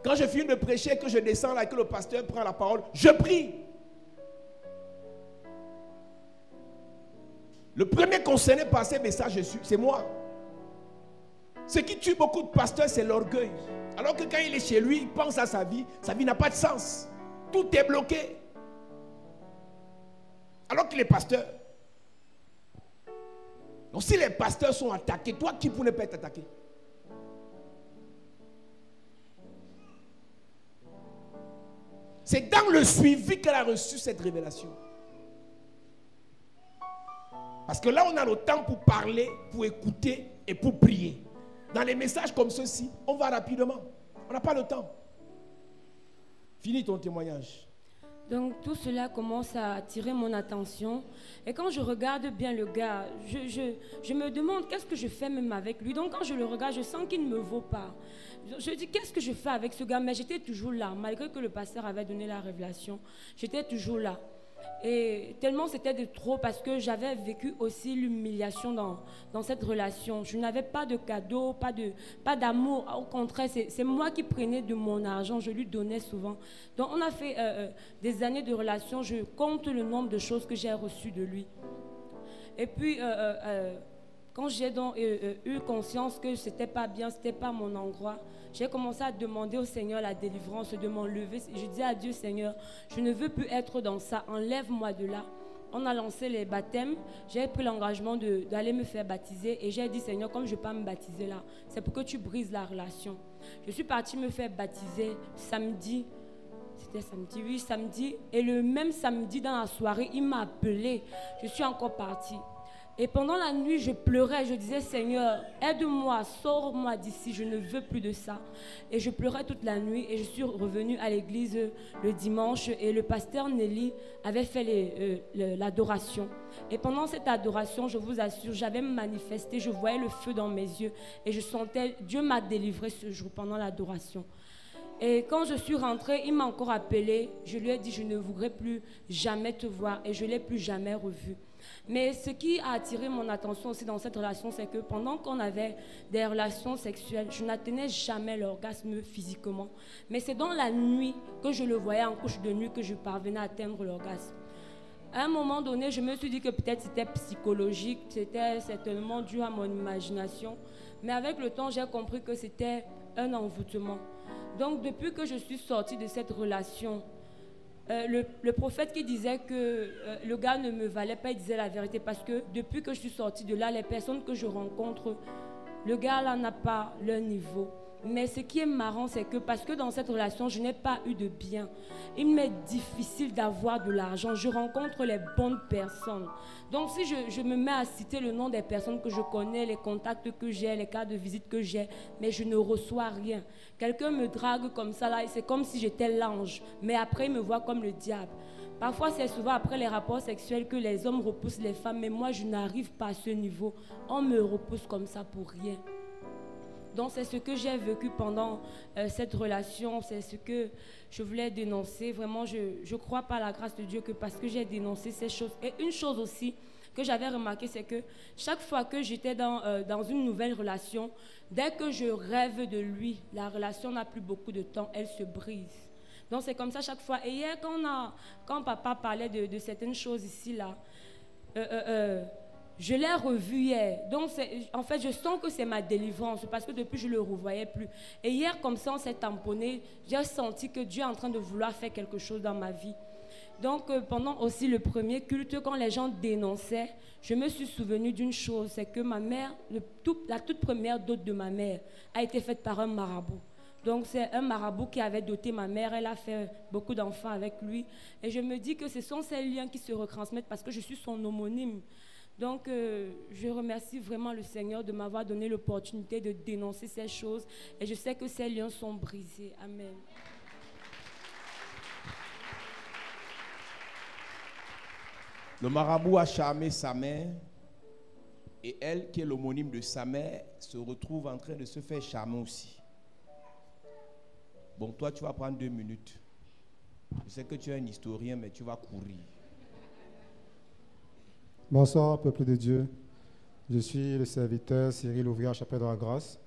A: Quand je finis de prêcher, que je descends là, que le pasteur prend la parole, je prie. Le premier concerné par ces messages, c'est moi. Ce qui tue beaucoup de pasteurs, c'est l'orgueil. Alors que quand il est chez lui, il pense à sa vie n'a pas de sens. Tout est bloqué. Alors qu'il est pasteur. Donc si les pasteurs sont attaqués, toi qui pourrais pas être attaqué? C'est dans le suivi qu'elle a reçu cette révélation. Parce que là, on a le temps pour parler, pour écouter et pour prier. Dans les messages comme ceux-ci, on va rapidement. On n'a pas le temps. Finis ton témoignage.
E: Donc tout cela commence à attirer mon attention. Et quand je regarde bien le gars, je me demande qu'est-ce que je fais même avec lui. Donc quand je le regarde, je sens qu'il ne me vaut pas. Je dis qu'est-ce que je fais avec ce gars? Mais j'étais toujours là. Malgré que le pasteur avait donné la révélation, j'étais toujours là. Et tellement c'était de trop parce que j'avais vécu aussi l'humiliation dans cette relation. Je n'avais pas de cadeau, pas d'amour. Au contraire, c'est moi qui prenais de mon argent, je lui donnais souvent. Donc on a fait des années de relation, je compte le nombre de choses que j'ai reçues de lui. Et puis, quand j'ai donc eu conscience que ce n'était pas bien, ce n'était pas mon endroit, j'ai commencé à demander au Seigneur la délivrance, de m'enlever. Je disais à Dieu, Seigneur, je ne veux plus être dans ça, enlève-moi de là. On a lancé les baptêmes, j'ai pris l'engagement d'aller me faire baptiser et j'ai dit, Seigneur, comme je ne peux pas me baptiser là, c'est pour que tu brises la relation. Je suis partie me faire baptiser samedi. C'était samedi, oui, samedi. Et le même samedi dans la soirée, il m'a appelé. Je suis encore partie. Et pendant la nuit, je pleurais, je disais, Seigneur, aide-moi, sors-moi d'ici, je ne veux plus de ça. Et je pleurais toute la nuit et je suis revenue à l'église le dimanche et le pasteur Nelly avait fait l'adoration. Et pendant cette adoration, je vous assure, j'avais manifesté, je voyais le feu dans mes yeux et je sentais, Dieu m'a délivré ce jour pendant l'adoration. Et quand je suis rentrée, il m'a encore appelé, je lui ai dit, je ne voudrais plus jamais te voir et je ne l'ai plus jamais revu. Mais ce qui a attiré mon attention aussi dans cette relation, c'est que pendant qu'on avait des relations sexuelles, je n'atteignais jamais l'orgasme physiquement. Mais c'est dans la nuit que je le voyais en couche de nuit que je parvenais à atteindre l'orgasme. À un moment donné, je me suis dit que peut-être c'était psychologique, c'était certainement dû à mon imagination. Mais avec le temps, j'ai compris que c'était un envoûtement. Donc depuis que je suis sortie de cette relation, le prophète qui disait que le gars ne me valait pas, il disait la vérité parce que depuis que je suis sortie de là, les personnes que je rencontre, le gars là n'a pas leur niveau. Mais ce qui est marrant, c'est que parce que dans cette relation, je n'ai pas eu de bien. Il m'est difficile d'avoir de l'argent. Je rencontre les bonnes personnes. Donc si je me mets à citer le nom des personnes que je connais, les contacts que j'ai, les cartes de visite que j'ai, mais je ne reçois rien. Quelqu'un me drague comme ça, là, c'est comme si j'étais l'ange. Mais après, il me voit comme le diable. Parfois, c'est souvent après les rapports sexuels que les hommes repoussent les femmes. Mais moi, je n'arrive pas à ce niveau. On me repousse comme ça pour rien. Donc c'est ce que j'ai vécu pendant cette relation, c'est ce que je voulais dénoncer. Vraiment, je ne crois pas à la grâce de Dieu que parce que j'ai dénoncé ces choses. Et une chose aussi que j'avais remarqué, c'est que chaque fois que j'étais dans une nouvelle relation, dès que je rêve de lui, la relation n'a plus beaucoup de temps, elle se brise. Donc c'est comme ça chaque fois. Et hier, quand papa parlait de certaines choses ici, là, je l'ai revu hier. Donc, en fait, je sens que c'est ma délivrance parce que depuis, je ne le revoyais plus. Et hier, comme ça, on s'est tamponné. J'ai senti que Dieu est en train de vouloir faire quelque chose dans ma vie. Donc, pendant aussi le premier culte, quand les gens dénonçaient, je me suis souvenue d'une chose, c'est que ma mère, la toute première dot de ma mère a été faite par un marabout. Donc, c'est un marabout qui avait doté ma mère. Elle a fait beaucoup d'enfants avec lui. Et je me dis que ce sont ces liens qui se retransmettent parce que je suis son homonyme. Donc, je remercie vraiment le Seigneur de m'avoir donné l'opportunité de dénoncer ces choses. Et je sais que ces liens sont brisés. Amen.
A: Le marabout a charmé sa mère. Et elle, qui est l'homonyme de sa mère, se retrouve en train de se faire charmer aussi. Bon, toi, tu vas prendre 2 minutes. Je sais que tu es un historien, mais tu vas courir.
F: Bonsoir, peuple de Dieu. Je suis le serviteur Cyril Ouvrier à Chapelle de la Grâce.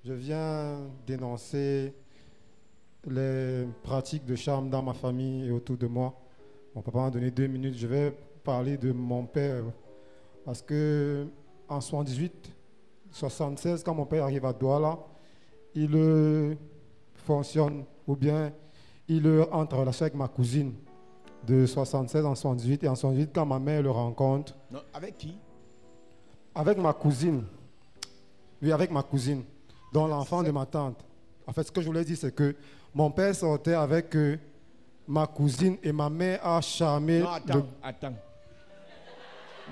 F: Je viens dénoncer les pratiques de charme dans ma famille et autour de moi. Mon papa m'a donné 2 minutes. Je vais parler de mon père. Parce que en 78, 76, quand mon père arrive à Douala, il fonctionne, ou bien il entre en relation avec ma cousine de 76 en 78. Et en 78, quand ma mère le rencontre...
A: Non, avec qui?
F: Avec ma cousine. Oui, avec ma cousine, dont l'enfant de ma tante. En fait, ce que je voulais dire, c'est que mon père sortait avec ma cousine et ma mère a charmé...
A: Non, attends.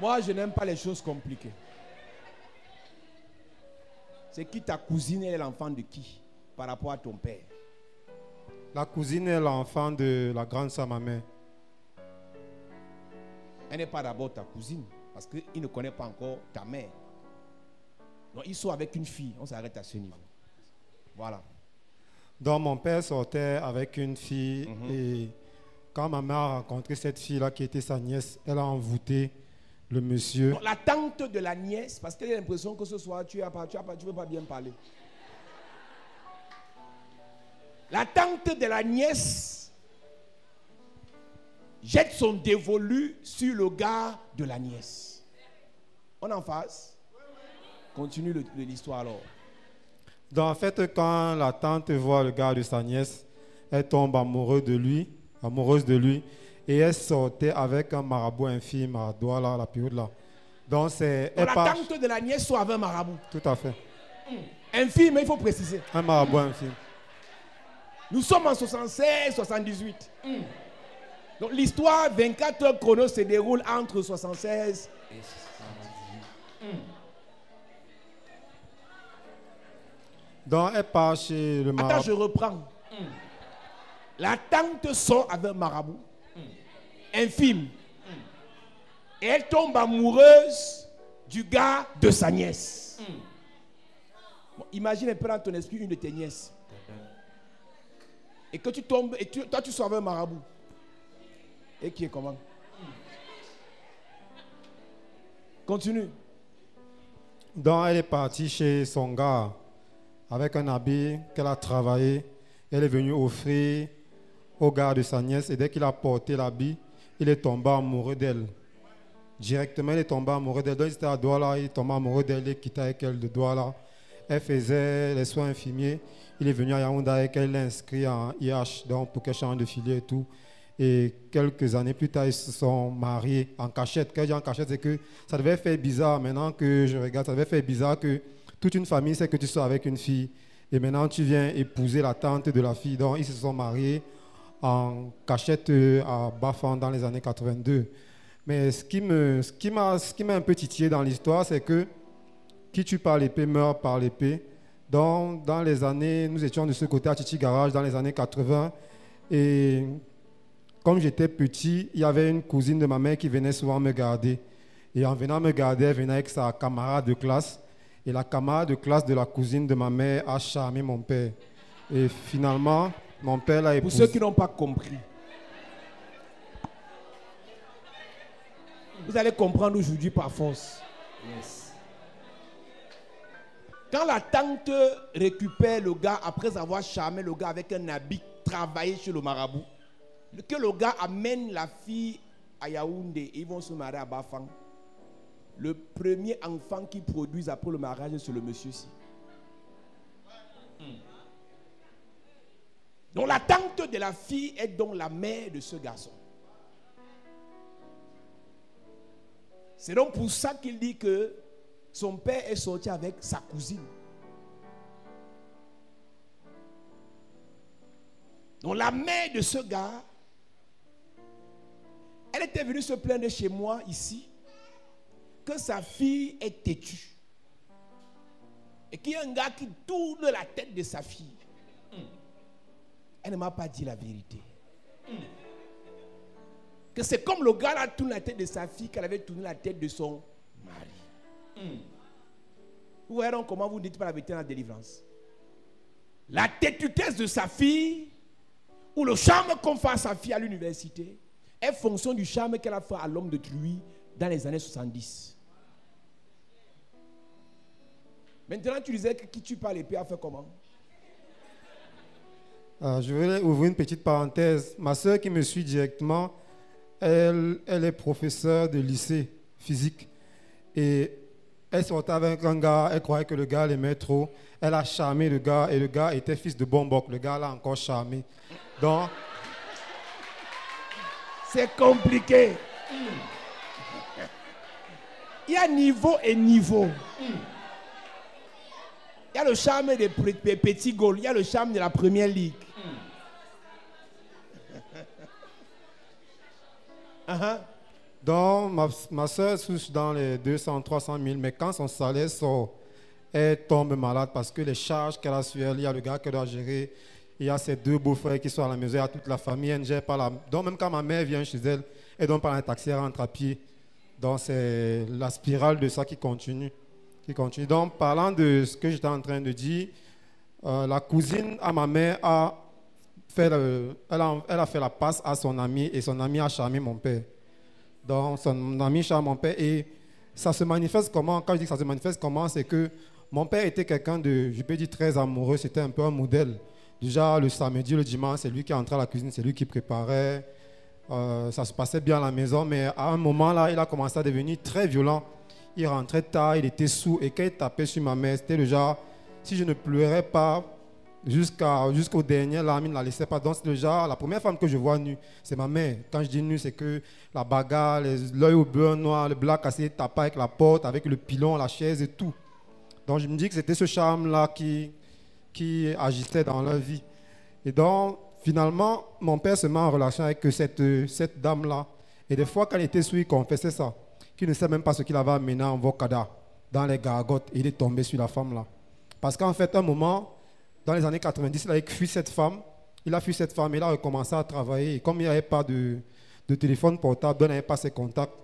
A: Moi, je n'aime pas les choses compliquées. C'est qui ta cousine et l'enfant de qui par rapport à ton père?
F: La cousine est l'enfant de la grande sœur ma mère.
A: Elle n'est pas d'abord ta cousine, parce qu'il ne connaît pas encore ta mère. Donc, ils sont avec une fille. On s'arrête à ce niveau. Voilà.
F: Donc, mon père sortait avec une fille et quand ma mère a rencontré cette fille-là qui était sa nièce, elle a envoûté le monsieur.
A: Donc, la tante de la nièce, parce qu'elle a l'impression que ce soir, tu ne veux pas bien parler. La tante de la nièce jette son dévolu sur le gars de la nièce. On en face? Continue l'histoire alors.
F: Donc, en fait, quand la tante voit le gars de sa nièce, elle tombe amoureuse de lui, et elle sortait avec un marabout infime à Douala, à la période là. Donc, c'est...
A: La tante de la nièce soit avec un marabout.
F: Tout à fait.
A: Infime, il faut préciser.
F: Un marabout infime.
A: Nous sommes en 76, 78. Donc l'histoire 24 heures chrono se déroule entre 76 et 78.
F: Donc elle part chez le marabout.
A: Attends, je reprends. La tante sort avec un marabout. Infime. Et elle tombe amoureuse du gars de sa nièce. Bon, imagine un peu dans ton esprit une de tes nièces. Et que tu tombes, et toi tu sors avec un marabout. Et qui est comment? Continue.
F: Donc elle est partie chez son gars avec un habit qu'elle a travaillé. Elle est venue offrir au gars de sa nièce et dès qu'il a porté l'habit, il est tombé amoureux d'elle. Directement, il est tombé amoureux d'elle. Donc il était à Douala, il est tombé amoureux d'elle, il est quitté avec elle de Douala. Elle faisait les soins infirmiers. Il est venu à Yaoundé avec elle, il l'a inscrit en IH, donc pour qu'elle change de filière et tout. Et quelques années plus tard, ils se sont mariés en cachette. Quand je dis en cachette, c'est que ça devait faire bizarre. Maintenant que je regarde, ça devait faire bizarre que toute une famille sait que tu sors avec une fille. Et maintenant, tu viens épouser la tante de la fille. Donc, ils se sont mariés en cachette à Bafan dans les années 82. Mais ce qui m'a un peu titillé dans l'histoire, c'est que qui tue par l'épée meurt par l'épée. Donc, dans les années, nous étions de ce côté à Chichi Garage dans les années 80. Et comme j'étais petit, il y avait une cousine de ma mère qui venait souvent me garder. Et en venant me garder, elle venait avec sa camarade de classe. Et la camarade de classe de la cousine de ma mère a charmé mon père. Et finalement, mon père l'a épousé.
A: Pour ceux qui n'ont pas compris, vous allez comprendre aujourd'hui par force. Yes. Quand la tante récupère le gars après avoir charmé le gars avec un habit travaillé chez le marabout, que le gars amène la fille à Yaoundé et ils vont se marier à Bafang, le premier enfant qu'ils produisent après le mariage, c'est le monsieur-ci. Donc la tante de la fille est donc la mère de ce garçon. C'est donc pour ça qu'il dit que son père est sorti avec sa cousine. Donc la mère de ce gars, elle était venue se plaindre chez moi ici que sa fille est têtue. Et qu'il y a un gars qui tourne la tête de sa fille. Elle ne m'a pas dit la vérité. Que c'est comme le gars là tourne la tête de sa fille qu'elle avait tourné la tête de son mari. Vous voyez donc comment vous ne dites pas la vérité dans la délivrance. la têtutesse de sa fille ou le charme qu'on fait à sa fille à l'université est fonction du charme qu'elle a fait à l'homme de lui dans les années 70. Maintenant, tu disais que qui tue par l'épée a fait comment?
F: Je voulais ouvrir une petite parenthèse. Ma soeur qui me suit directement, elle est professeure de lycée physique. Et elle sortait avec un gars, elle croyait que le gars l'aimait trop. Elle a charmé le gars et le gars était fils de Bombok. Le gars l'a encore charmé. Donc,
A: c'est compliqué. Il y a niveau et niveau. Il y a le charme des petits goals. Il y a le charme de la première ligue.
F: Donc, ma soeur souche dans les 200, 300 000, mais quand son salaire sort, elle tombe malade parce que les charges qu'elle a sur elle, il y a le gars qu'elle doit gérer, il y a ses deux beaux-frères qui sont à la maison, il y a toute la famille, elle ne gère pas la... Donc, même quand ma mère vient chez elle, elle donne pas un taxi, elle rentre à pied. Donc, c'est la spirale de ça qui continue. Donc, parlant de ce que j'étais en train de dire, la cousine à ma mère a fait la passe à son ami et son ami a charmé mon père. Donc, son ami charme mon père et ça se manifeste comment? Quand je dis que ça se manifeste comment, c'est que mon père était quelqu'un de, je peux dire, très amoureux, c'était un peu un modèle. Déjà, le samedi, le dimanche, c'est lui qui entrait à la cuisine, c'est lui qui préparait. Ça se passait bien à la maison, mais à un moment là, il a commencé à devenir très violent. Il rentrait tard, il était saoul et quand il tapait sur ma mère, c'était le genre, si je ne pleurais pas jusqu'au dernier, là, il ne la laissait pas. Donc c'est le genre, la première femme que je vois nue, c'est ma mère. Quand je dis nue, c'est que la bagarre, l'œil au beurre noir, le blanc cassé, tapait avec la porte, avec le pilon, la chaise et tout. Donc je me dis que c'était ce charme-là qui agissait dans leur vie. Et donc, finalement, mon père se met en relation avec cette dame-là. Et des fois, quand il était sous, il confessait ça. Qu'il ne sait même pas ce qu'il avait amené en Vokada, dans les gargotes. Et il est tombé sur la femme-là. Parce qu'en fait, un moment, dans les années 90, il a fui cette femme. Il a fui cette femme et il a recommencé à travailler. Et comme il n'y avait pas de téléphone portable, il n'avait pas ses contacts.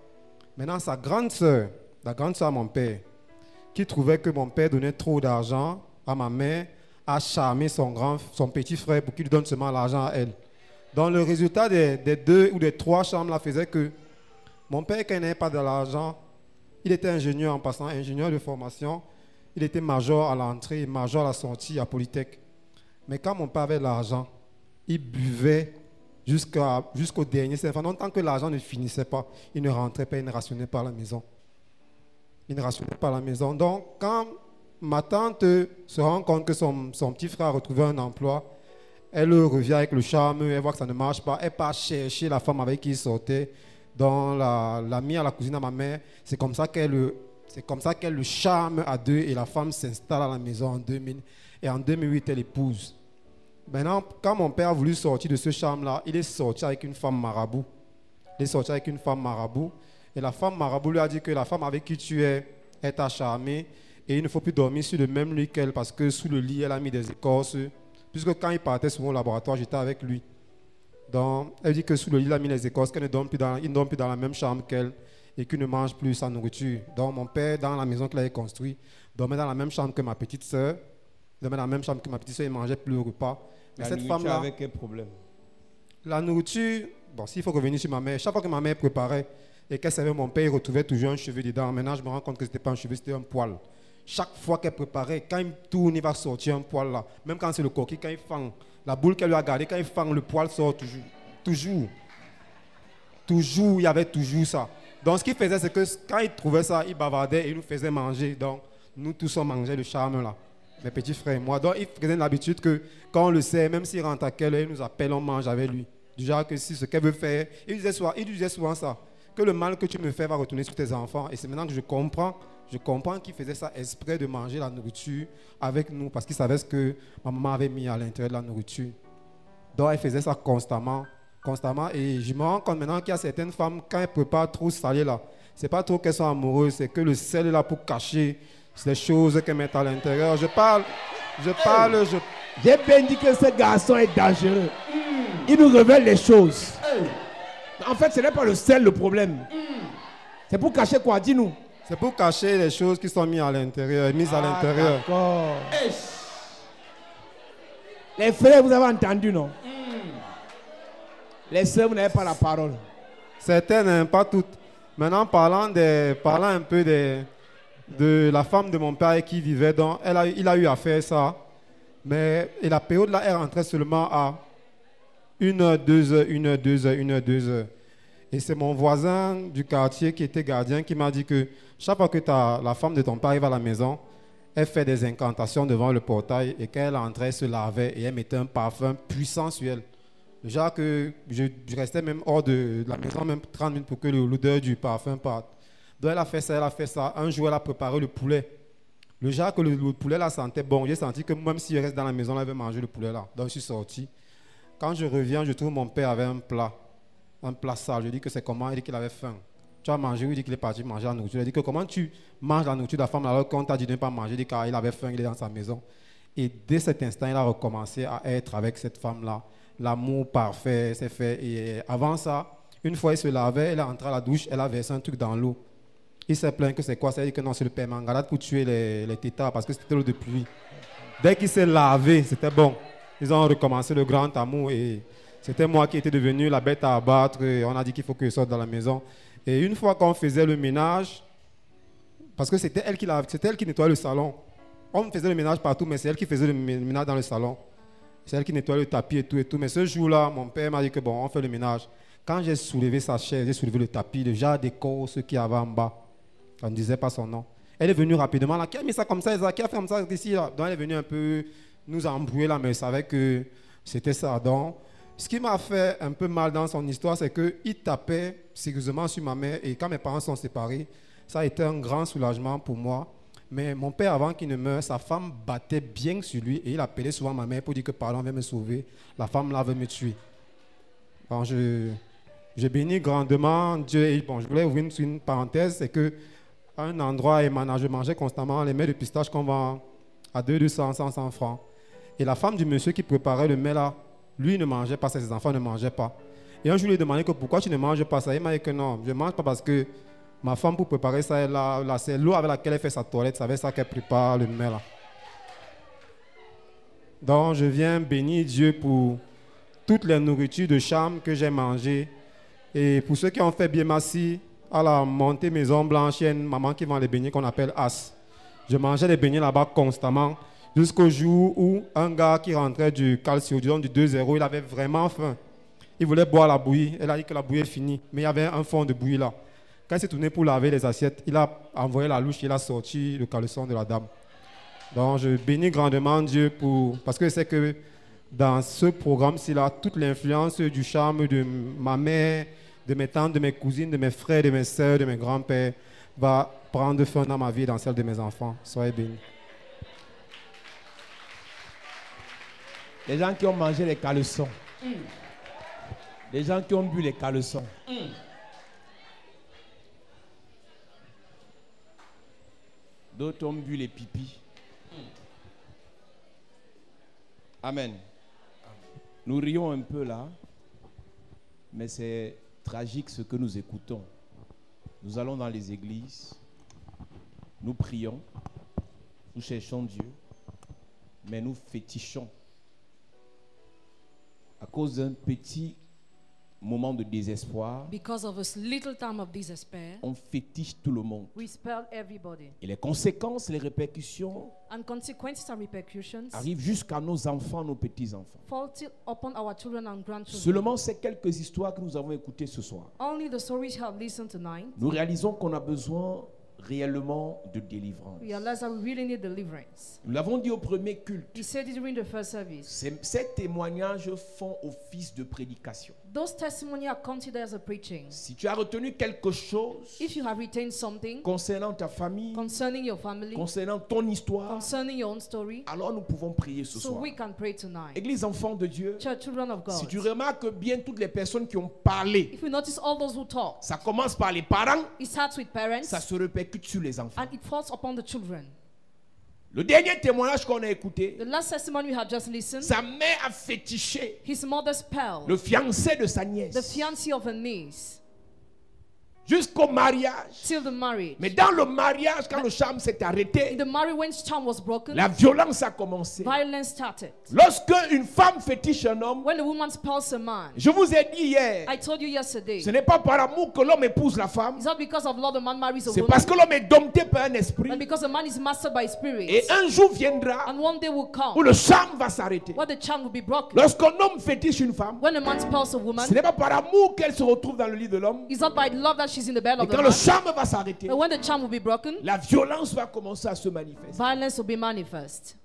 F: Maintenant, sa grande sœur, la grande sœur à mon père, qui trouvait que mon père donnait trop d'argent à ma mère, a charmé son petit frère pour qu'il lui donne seulement l'argent à elle. Donc le résultat des 2 ou des 3 chambres là faisait que mon père, quand il n'avait pas de l'argent, il était ingénieur en passant, ingénieur de formation. Il était major à l'entrée, major à la sortie à Polytech. Mais quand mon père avait de l'argent, il buvait jusqu'au dernier. Donc tant que l'argent ne finissait pas, il ne rentrait pas, il ne rationnait pas à la maison. Il ne rationnait pas à la maison. Donc quand ma tante se rend compte que son petit frère a retrouvé un emploi, elle revient avec le charme, elle voit que ça ne marche pas, elle part chercher la femme avec qui il sortait, dans l'amie à la cousine à ma mère. C'est comme ça qu'elle le charme à 2 et la femme s'installe à la maison en 2000. Et en 2008, elle épouse. Maintenant, quand mon père a voulu sortir de ce charme-là, il est sorti avec une femme marabout. Il est sorti avec une femme marabout. Et la femme marabout lui a dit que la femme avec qui tu es t'a charmé. Et il ne faut plus dormir sur le même lit qu'elle parce que sous le lit, elle a mis des écorces. Puisque quand il partait souvent au laboratoire, j'étais avec lui. Donc, elle dit que sous le lit, il a mis les écorces, qu'il ne dort plus dans la même chambre qu'elle et qu'il ne mange plus sa nourriture. Donc, mon père, dans la maison qu'il avait construite, dormait dans la même chambre que ma petite soeur. Il dormait dans la même chambre que ma petite soeur, il ne mangeait plus le repas. Mais cette femme-là,
A: avec quel problème?
F: La nourriture, bon, s'il faut revenir sur ma mère, chaque fois que ma mère préparait et qu'elle servait mon père, il retrouvait toujours un cheveu dedans. Maintenant, je me rends compte que ce n'était pas un cheveu, c'était un poil. Chaque fois qu'elle préparait, quand il tourne, il va sortir un poil là. Même quand c'est le coquille, quand il fend, la boule qu'elle lui a gardée, quand il fend, le poil sort toujours. Toujours, il y avait toujours ça. Donc ce qu'il faisait, c'est que quand il trouvait ça, il bavardait et il nous faisait manger. Donc nous tous on mangeait le charme là, mes petits frères et moi. Donc il faisait l'habitude que quand on le sait, même s'il rentre à quelle heure, il nous appelle, on mange avec lui. Du genre que si ce qu'elle veut faire, il disait souvent ça, que le mal que tu me fais va retourner sur tes enfants. Et c'est maintenant que je comprends qu'il faisait ça exprès de manger la nourriture avec nous parce qu'il savait ce que ma maman avait mis à l'intérieur de la nourriture. Donc elle faisait ça constamment. Et je me rends compte maintenant qu'il y a certaines femmes, quand elles préparent trop salé là, c'est pas trop qu'elles sont amoureuses, c'est que le sel est là pour cacher les choses qu'elles mettent à l'intérieur. Je parle.
A: J'ai bien dit que ce garçon est dangereux. Il nous révèle les choses. En fait, ce n'est pas le sel le problème. C'est pour cacher quoi? Dis-nous.
F: C'est pour cacher les choses qui sont mises à l'intérieur, à l'intérieur.
A: D'accord. Les frères, vous avez entendu, non? Les sœurs, vous n'avez pas la parole.
F: Certaines, hein, pas toutes. Maintenant, parlant un peu de la femme de mon père qui vivait dans, il a eu à faire ça. Mais et la période là, elle rentrait seulement à 1 heure, 2 heures, 1 heure, 2 heures, 1 heure, 2 heures. Et c'est mon voisin du quartier qui était gardien qui m'a dit que chaque fois que la femme de ton père arrive à la maison, elle fait des incantations devant le portail et quand elle entrait, elle se lavait et elle mettait un parfum puissant sur elle. Déjà que je restais même hors de la maison, même 30 minutes pour que l'odeur du parfum parte. Donc elle a fait ça. Un jour, elle a préparé le poulet. Le genre que le poulet là sentait bon, j'ai senti que même si je reste dans la maison, là, elle veut manger le poulet là. Donc je suis sorti. Quand je reviens, je trouve mon père avait un plat sale. Je dis que c'est comment? Il dit qu'il avait faim. Tu as mangé? Il dit qu'il est parti manger la nourriture. Il dit que comment tu manges la nourriture de la femme alors qu'on t'a dit de ne pas manger? Il dit qu'il avait faim, il est dans sa maison. Et dès cet instant, il a recommencé à être avec cette femme-là. L'amour parfait s'est fait. Et avant ça, une fois il se lavait, elle est entrée à la douche, elle a versé un truc dans l'eau. Il s'est plaint que c'est quoi? Ça veut dire que non, c'est le père Mangalade pour tuer les tétards parce que c'était l'eau de pluie. Dès qu'il s'est lavé, c'était bon. Ils ont recommencé le grand amour et c'était moi qui étais devenu la bête à abattre. Et on a dit qu'il faut que je sorte dans la maison. Et une fois qu'on faisait le ménage, parce que c'était elle qui nettoyait le salon. On faisait le ménage partout, mais c'est elle qui faisait le ménage dans le salon. C'est elle qui nettoyait le tapis et tout. Mais ce jour-là, mon père m'a dit que bon, on fait le ménage. Quand j'ai soulevé sa chaise, j'ai soulevé le tapis, le genre d'écorce qu'il y avait en bas. On ne disait pas son nom. Elle est venue rapidement là. Qui a mis ça comme ça? Qui a fait comme ça ici là? Donc elle est venue un peu nous embrouiller là, mais elle savait que c'était ça. Donc, ce qui m'a fait un peu mal dans son histoire, c'est qu'il tapait sérieusement sur ma mère. Et quand mes parents sont séparés, ça a été un grand soulagement pour moi. Mais mon père, avant qu'il ne meure, sa femme battait bien sur lui et il appelait souvent ma mère pour dire que pardon, viens me sauver. La femme là veut me tuer. Donc, je bénis grandement Dieu. Et bon, je voulais ouvrir une parenthèse, c'est que un endroit, je mangeais constamment les mets de pistache qu'on vend à 200, 100 francs. Et la femme du monsieur qui préparait le mets là, lui ne mangeait pas, ses enfants ne mangeaient pas. Et un jour, je lui ai demandé que pourquoi tu ne manges pas ça. Il m'a dit que non, je ne mange pas parce que ma femme, pour préparer ça, c'est l'eau avec laquelle elle fait sa toilette, c'est avec ça qu'elle prépare le mets là. Donc, je viens bénir Dieu pour toutes les nourritures de charme que j'ai mangées. Et pour ceux qui ont fait bien massi, à la montée Maison Blanche, il y a une maman qui vend les beignets qu'on appelle As. Je mangeais les beignets là-bas constamment, jusqu'au jour où un gars qui rentrait du Calcio, du 2-0, il avait vraiment faim. Il voulait boire la bouillie. Elle a dit que la bouillie est finie, mais il y avait un fond de bouillie là. Quand il s'est tourné pour laver les assiettes, il a envoyé la louche, il a sorti le caleçon de la dame. Donc je bénis grandement Dieu parce que c'est que dans ce programme-ci là, toute l'influence du charme de ma mère, de mes tantes, de mes cousines, de mes frères, de mes soeurs, de mes grands-pères va prendre fin dans ma vie et dans celle de mes enfants. Soyez bénis.
A: Les gens qui ont mangé les caleçons. Les gens qui ont bu les caleçons. D'autres ont bu les pipis. Amen. Nous rions un peu là, mais c'est tragique ce que nous écoutons. Nous allons dans les églises, nous prions, nous cherchons Dieu, mais nous fétichons. À cause d'un petit moment de désespoir,
G: because of a little time of despair,
A: on fétiche tout le monde.
G: we spell everybody.
A: Et les conséquences, les répercussions
G: And consequences and repercussions
A: arrivent jusqu'à nos enfants, nos petits-enfants.
G: fall upon our children and grandchildren.
A: Seulement ces quelques histoires que nous avons écoutées ce soir,
G: Only the stories you have listened tonight,
A: nous réalisons qu'on a besoin réellement de délivrance.
G: realize that we really need deliverance.
A: Nous l'avons dit au premier culte,
G: He said it during the first service.
A: ces témoignages font office de prédication.
G: Those testimonies are considered as a preaching.
A: Si tu as retenu quelque chose
G: If you have retained something
A: concernant ta famille,
G: concerning your family,
A: concernant ton histoire,
G: concerning your own story,
A: alors nous pouvons prier ce
G: so
A: soir.
G: we can pray tonight.
A: Église enfants de Dieu,
G: Church, children of
A: si
G: God,
A: tu remarques bien toutes les personnes qui ont parlé,
G: if you notice all those who talk,
A: ça commence par les parents,
G: it starts with parents
A: ça se répercute sur les enfants.
G: and it falls upon the children.
A: Le dernier témoignage qu'on a écouté,
G: The last testimony we have just listened,
A: sa mère a fétiché
G: his mother's spell,
A: le fiancé de sa
G: the
A: nièce.
G: fiancé of her niece.
A: jusqu'au mariage.
G: till the marriage.
A: Mais dans le mariage, quand le charme s'est
G: In
A: arrêté,
G: the marriage, when charm was broken,
A: la violence a commencé.
G: violence started.
A: Lorsque une femme fétiche un homme,
G: When the woman spoils a man,
A: je vous ai dit hier,
G: I told you yesterday,
A: ce n'est pas par amour que l'homme épouse la femme,
G: it's not because of love the man marries a
A: c'est
G: woman,
A: parce que l'homme est dompté par un esprit.
G: but because the man is mastered by spirit.
A: Et un jour viendra
G: And one day will
A: où
G: come
A: le charme va s'arrêter.
G: where the charm will be broken.
A: Lorsqu'un homme fétiche une femme,
G: When a man spoils a woman,
A: ce n'est pas par amour qu'elle se retrouve dans le lit de l'homme.
G: it's not by love that she's in the bed
A: Et
G: of the
A: quand le
G: man.
A: charme va s'arrêter,
G: But when the charm will be broken,
A: la violence va commencer à se manifester.
G: violence will be manifest.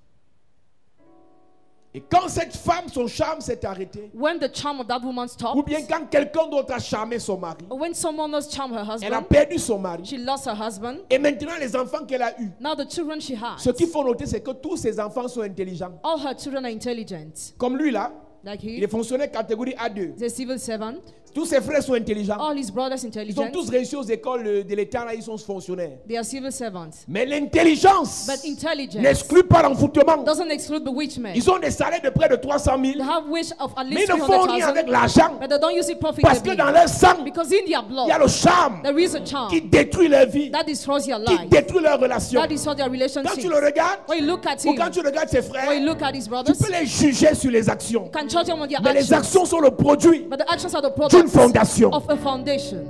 A: Et quand cette femme, son charme s'est arrêté,
G: When the charm of that woman
A: ou
G: stops,
A: bien quand quelqu'un d'autre a charmé son mari,
G: or when someone else charmed her
A: elle a
G: husband,
A: perdu son mari.
G: she lost her husband.
A: Et maintenant, les enfants qu'elle a eus,
G: Now the children she
A: ce
G: has,
A: qu'il faut noter, c'est que tous ces enfants sont intelligents.
G: all her children are intelligent.
A: Comme lui là,
G: Like
A: il
G: he,
A: est fonctionnaire catégorie A2.
G: he's a civil servant.
A: Tous ses frères sont intelligents.
G: All his brothers
A: Ils ont
G: intelligent.
A: tous réussi aux écoles de l'État, là, ils sont fonctionnaires.
G: They are civil servants.
A: Mais l'intelligence
G: But intelligence
A: n'exclut pas l'envoûtement.
G: doesn't exclude bewitchment.
A: Ils ont des salaires de près de 300 000,
G: They have wish of at
A: mais
G: least
A: ils ne font rien
G: 300,000,
A: avec l'argent.
G: but they don't use it
A: Parce que
G: profitably.
A: dans leur sang,
G: Because in their
A: il y a
G: blood,
A: le charme
G: there is a charm
A: qui détruit leur vie,
G: that destroys your
A: qui
G: life,
A: détruit leurs relations.
G: that destroys their
A: Quand
G: relationships.
A: tu le regardes,
G: When you look at
A: ou
G: him,
A: quand tu regardes ses
G: when you
A: frères,
G: look at his
A: tu
G: brothers,
A: peux les juger sur les actions.
G: you can judge them on their
A: Mais les actions
G: actions.
A: sont le produit
G: But the actions are the
A: d'une
G: product
A: fondation.
G: of a foundation.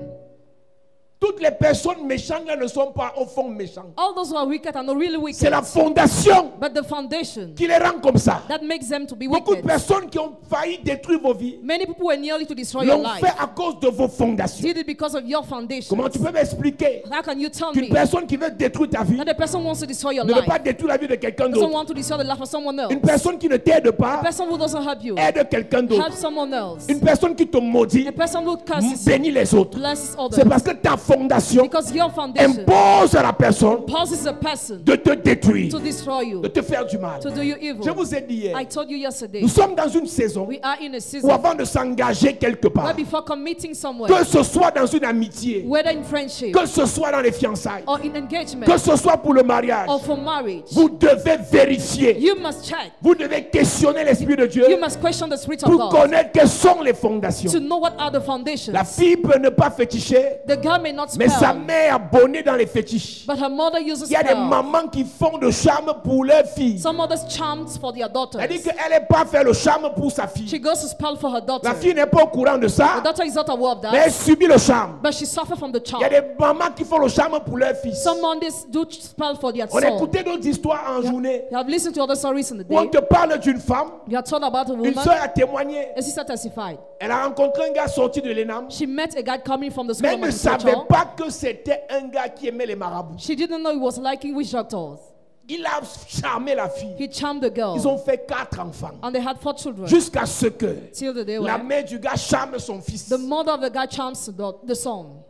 A: Toutes les personnes méchantes là ne sont pas au fond méchantes.
G: All those who are wicked are not really
A: C'est
G: wicked,
A: la fondation
G: but the foundation
A: qui les rend comme ça.
G: that makes them to be
A: Beaucoup de
G: wicked.
A: personnes qui ont failli détruire vos vies
G: Many people were nearly to destroy your
A: l'ont
G: life.
A: fait à cause de vos fondations.
G: Did it because of your foundation.
A: Comment tu peux m'expliquer
G: How can you tell
A: qu'une
G: me
A: personne qui veut détruire ta vie
G: that the person wants to destroy your
A: ne veut
G: life,
A: pas détruire la vie de quelqu'un
G: doesn't
A: d'autre?
G: want to destroy the life of someone else?
A: Une personne qui ne t'aide
G: A
A: pas
G: person who doesn't help you,
A: aide quelqu'un
G: help
A: d'autre.
G: someone else.
A: Une personne qui te maudit
G: A person who curses you,
A: bénit les autres.
G: blesses
A: C'est
G: others.
A: parce que ta fondation
G: Because your foundation
A: impose à la personne
G: causes a person
A: de te détruire,
G: to destroy you,
A: de te faire du mal.
G: to do you evil.
A: Je vous ai dit hier,
G: I told you yesterday,
A: nous sommes dans une saison
G: we are in a
A: où
G: season
A: avant de s'engager quelque part,
G: where before committing somewhere,
A: que ce soit dans une amitié,
G: whether in friendship
A: que ce soit dans les fiançailles,
G: or in engagement
A: que ce soit pour le mariage,
G: or for marriage,
A: vous devez vérifier,
G: you must check.
A: vous devez questionner l'Esprit de Dieu
G: You must question the Spirit of
A: pour
G: God
A: connaître quelles sont les fondations.
G: to know what are the foundations.
A: La fille peut ne pas féticher,
G: The girl may not
A: mais sa
G: spell,
A: mère a bonné dans les fétiches.
G: but her mother uses
A: Il y a des
G: spell.
A: mamans qui font de charme pour leurs filles.
G: Some mothers charms for their daughters.
A: C'est-à-dire qu'elle n'est pas faire le charme pour sa
G: She
A: fille.
G: goes to spell for her daughter.
A: La fille n'est pas au courant de
G: The
A: ça,
G: daughter is not aware of
A: mais
G: that,
A: elle subit le charme.
G: but she suffers from the
A: Il y a
G: charm.
A: des mamans qui font le charme pour leurs fils.
G: Some mothers do spell for their
A: On
G: son.
A: écoutait d'autres histoires en journée
G: You have listened to other stories in the
A: où on
G: day.
A: te parle d'une femme,
G: You are told about a
A: une
G: woman.
A: soeur a témoigné.
G: A sister testified.
A: Elle a rencontré un gars sorti de l'ENAM,
G: She met a guy coming from the
A: mais
G: school
A: elle
G: of
A: ne savait
G: agriculture.
A: pas que c'était un gars qui aimait les marabouts.
G: She didn't know he was liking witch doctors.
A: Il a charmé la fille.
G: He charmed the girl.
A: Ils ont fait 4 enfants.
G: And they had 4 children.
A: Jusqu'à ce que
G: Till the day
A: la
G: when
A: mère du gars charme son fils.
G: the mother of the guy charms the son.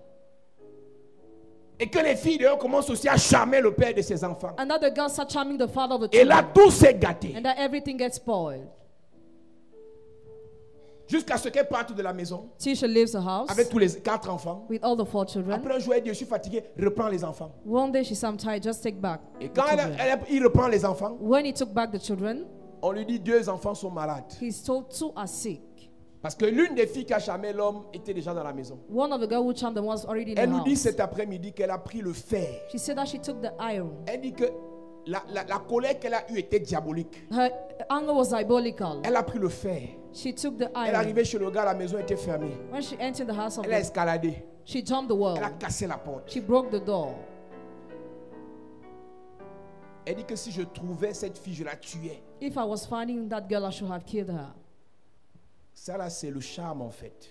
A: Et que les filles d'ailleurs commencent aussi à charmer le père de ses enfants.
G: And that the girl starts charming the father of the
A: Et là,
G: children.
A: tout s'est gâté.
G: And that everything gets spoiled.
A: Jusqu'à ce qu'elle parte de la maison
G: Till she leaves the house
A: avec tous les 4 enfants.
G: with all the 4 children.
A: Après un jour, elle dit, je suis fatigué, reprends les enfants.
G: One day she said, I'm tired, just take back
A: Et
G: the
A: quand
G: children.
A: il reprend les enfants,
G: When he took back the children,
A: on lui dit 2 enfants sont malades.
G: he's told 2 are sick.
A: Parce que l'une des filles qui a charmé l'homme était déjà dans la maison.
G: One of the girls who charmed them was already in
A: Elle
G: the
A: nous dit
G: house.
A: cet après-midi qu'elle a pris le fer.
G: She said that she took the iron.
A: Elle dit que la colère qu'elle a eue était diabolique.
G: Her anger was diabolical.
A: Elle a pris le fer.
G: She took the
A: Elle est
G: iron.
A: arrivée chez le gars, la maison était fermée.
G: When she entered the house of
A: Elle a
G: the,
A: escaladé.
G: she jumped the wall.
A: Elle a cassé la porte.
G: She broke the door.
A: Elle dit que si je trouvais cette fille, je la tuais.
G: If I was finding that girl, I should have killed her.
A: Ça là, c'est le charme en fait.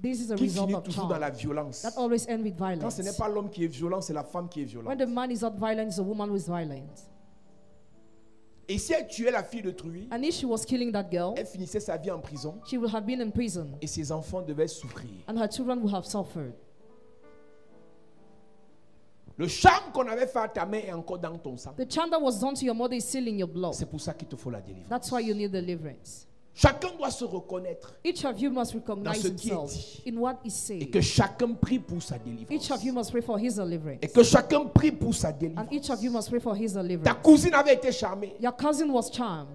G: This is a
A: Qui
G: result
A: finit
G: of
A: toujours dans la
G: charm.
A: violence.
G: That always ends with
A: Quand ce n'est
G: violence.
A: pas l'homme qui est violent, c'est la femme qui est
G: When
A: violente.
G: the man is not violent, it's a woman who is violent.
A: Et si elle tuait la fille de Truy,
G: And if she was killing that girl,
A: elle finissait sa vie en prison
G: she would have been in prison.
A: et ses enfants devaient souffrir.
G: And her children would have suffered.
A: Le charme qu'on avait fait à ta mère est encore dans ton sang.
G: The charm that was done to your mother is still in your blood.
A: C'est pour ça qu'il te faut la délivrance.
G: That's why you need deliverance.
A: Chacun doit se reconnaître
G: Each of you must recognize
A: ce qui est
G: himself
A: dit.
G: in what is
A: et
G: said.
A: que chacun prie pour sa
G: Each
A: délivrance.
G: of you must pray for his deliverance.
A: Et que chacun prie pour sa
G: And each of you
A: délivrance.
G: must pray for his
A: Ta
G: deliverance.
A: cousine avait été charmée.
G: Your cousin was charmed.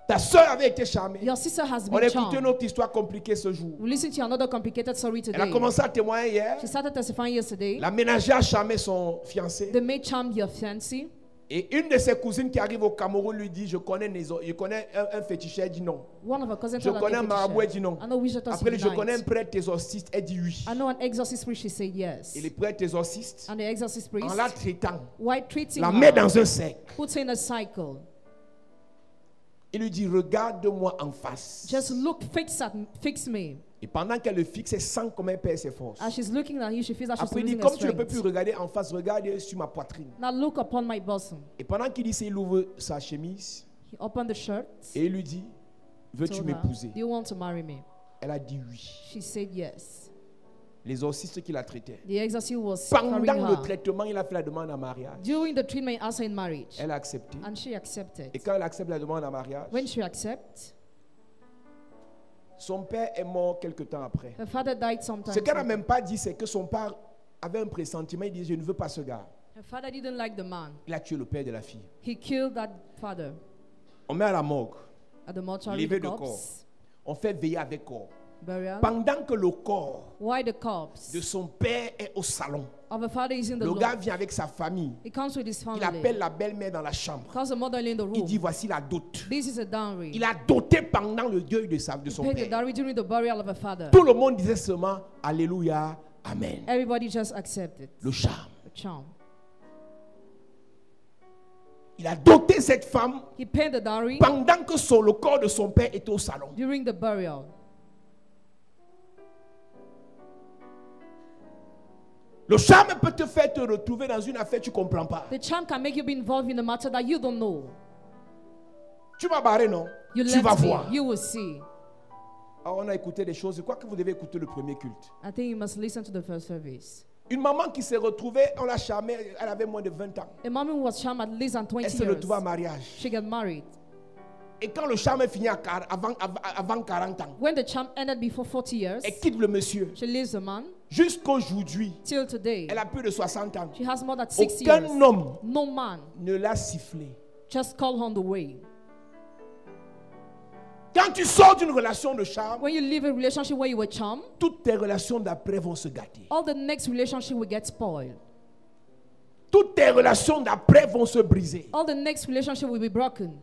A: Ta soeur avait été charmée.
G: Your sister has
A: On a
G: been
A: écouté une
G: charmed.
A: autre histoire compliquée ce jour.
G: We listened to another complicated story
A: Elle a
G: today.
A: commencé à témoigner hier.
G: She started testifying yesterday.
A: La ménagère a charmé son fiancé.
G: The maid charmed your fiancé.
A: Et une de ses cousines qui arrive au Cameroun lui dit, je connais un féticheur. Elle dit non.
G: One of her cousins
A: Je
G: told her
A: connais un
G: to
A: marabout. Elle dit non.
G: I know wizards
A: Après, je connais un
G: unite.
A: prêtre exorciste. Elle dit oui.
G: I know an exorcist priest. She said yes.
A: Et les prêtres exorcistes,
G: And the exorcist priest,
A: en la traitant,
G: while treating
A: la
G: her,
A: met dans un cercle.
G: puts her in a cycle.
A: Il lui dit, regarde-moi en face.
G: Just look, fix me.
A: Et pendant qu'elle le fixe, elle sent comment elle perd ses forces.
G: As she's looking at you, she feels that she's
A: Après, il dit,
G: losing her
A: comme tu ne peux plus
G: strength.
A: regarder en face, regarde sur ma poitrine.
G: Now look upon my bosom.
A: Et pendant qu'il dit ça, il ouvre sa chemise
G: He opened the shirt.
A: et il lui dit, veux-tu
G: Told her,
A: m'épouser?
G: do you want to marry me?
A: Elle a dit oui.
G: She said yes.
A: L'exorciste qui la traitait.
G: The exorcist was carrying
A: Pendant le
G: her.
A: traitement, il a fait la demande en mariage.
G: During the treatment, he asked her in marriage.
A: Elle a accepté.
G: And she accepted.
A: Et quand elle accepte la demande en mariage,
G: When she accepted,
A: son père est mort quelque temps après.
G: her father died sometime.
A: Ce qu'elle n'a même pas dit, c'est que son père avait un pressentiment. Il dit, je ne veux pas ce gars.
G: Her father didn't like the man.
A: Il a tué le père de la fille.
G: He killed that father
A: On met à la morgue.
G: at the mortuary.
A: Lever
G: The
A: de
G: corpse,
A: corps. On fait veiller avec corps.
G: burial.
A: Pendant que le corps
G: Why the corpse
A: de son père est au salon,
G: of a father is in the
A: le gars
G: lawn?
A: vient avec sa famille.
G: He comes with his
A: Il
G: family.
A: appelle la belle-mère dans la chambre.
G: Calls the mother-in-law in the
A: Il
G: room.
A: dit, voici la dot.
G: This is a dowry.
A: Il a doté pendant le deuil de son
G: Paid the
A: père.
G: dowry during the burial of a father.
A: Tout le monde disait seulement, Alléluia, Amen.
G: Everybody just accepted
A: Le charme.
G: the charm.
A: Il a doté cette femme
G: He paid the dowry
A: pendant que le corps de son père était au salon.
G: during the burial.
A: Le charme peut te faire te retrouver dans une affaire que tu ne comprends pas.
G: The charm can make you be involved in a matter that you don't know.
A: Tu m'as barré, non?
G: You
A: Tu vas
G: left me.
A: voir.
G: You will see.
A: Alors, on a écouté des choses. Je crois que vous devez écouter le premier culte.
G: I think you must listen to the first service.
A: Une maman qui s'est retrouvée, on l'a charmée, elle avait moins de 20 ans.
G: A woman who was charmed at least than 20
A: Elle se
G: years.
A: retrouve en mariage.
G: She got married.
A: Et quand le charme est fini avant 40 ans,
G: When the charm ended before 40 years,
A: elle quitte le monsieur.
G: she leaves the man.
A: Jusqu'aujourd'hui,
G: Till today,
A: elle a plus de 60 ans.
G: she has more than 60
A: Aucun
G: years.
A: homme
G: No man
A: ne l'a sifflé.
G: just call on the way.
A: Quand tu sors d'une relation de charme,
G: When you leave a relationship where you were charmed,
A: toutes tes relations d'après vont se gâter.
G: all the next relationship will get spoiled.
A: Toutes tes relations d'après vont se briser.
G: All the next relationship will be broken.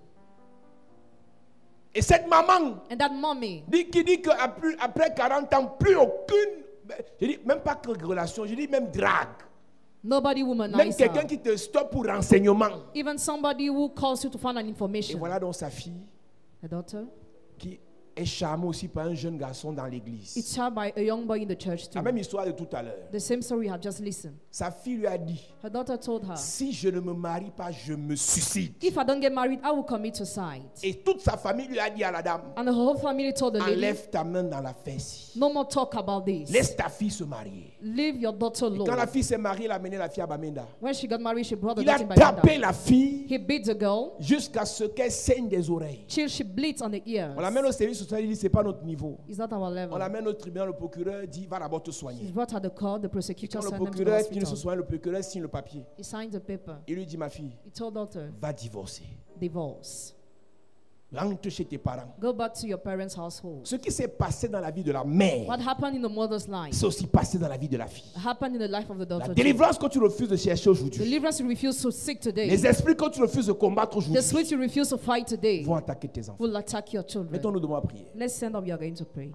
A: Et cette maman
G: And that mommy,
A: qui dit qu'après 40 ans, plus aucune, je dis même pas que relation, je dis même drague.
G: nobody
A: Même
G: womanize
A: quelqu'un
G: her.
A: qui te stoppe pour renseignement.
G: Even somebody who calls you to find an
A: Et
G: information.
A: voilà donc sa fille
G: A daughter,
A: qui est charmée aussi par un jeune garçon dans l'église.
G: it's charmed by a young boy in the church too.
A: La même histoire de tout à l'heure.
G: The same story we have just listened.
A: Sa fille lui a dit,
G: Her daughter told her,
A: si je ne me marie pas, je me suicide.
G: if I don't get married, I will commit suicide.
A: Et toute sa famille lui a dit à la dame,
G: And the whole family told the lady,
A: enlève ta main dans la fesse.
G: no more talk about this.
A: Laisse ta fille se marier.
G: Leave your daughter
A: Et quand la
G: alone.
A: fille s'est mariée, il a amené la fille à Bamenda.
G: When she got married, she brought the
A: Il a
G: daughter in
A: tapé
G: Bamenda.
A: la fille
G: He beat the girl
A: jusqu'à ce qu'elle saigne des oreilles.
G: till she bleeds on the ears.
A: On l'amène au service social, il dit, c'est pas notre niveau.
G: It's not our
A: On
G: level.
A: l'amène au tribunal, le procureur dit, va d'abord te
G: She's
A: soigner.
G: brought her the court, the
A: Et
G: prosecutor
A: quand le
G: sent them to the
A: procureur finit de se
G: hospital.
A: soigner, le procureur signe le papier.
G: He signed the paper.
A: Il lui dit, ma fille,
G: He told daughter,
A: va divorcer.
G: divorce.
A: Rentre chez tes parents.
G: Go back to your parents' household.
A: Ce qui s'est passé dans la vie de la mère,
G: What happened in the mother's life
A: c'est aussi passé dans la vie de la fille.
G: happened in the life of the
A: La
G: daughter. too.
A: délivrance que tu refuses de chercher aujourd'hui,
G: Deliverance you refuse to seek today.
A: les esprits que tu refuses de combattre
G: The
A: aujourd'hui,
G: sweet you refuse to fight today
A: vont attaquer tes enfants.
G: will attack your children.
A: Mettons-nous devant à prier.
G: Let's stand up. We are going to pray.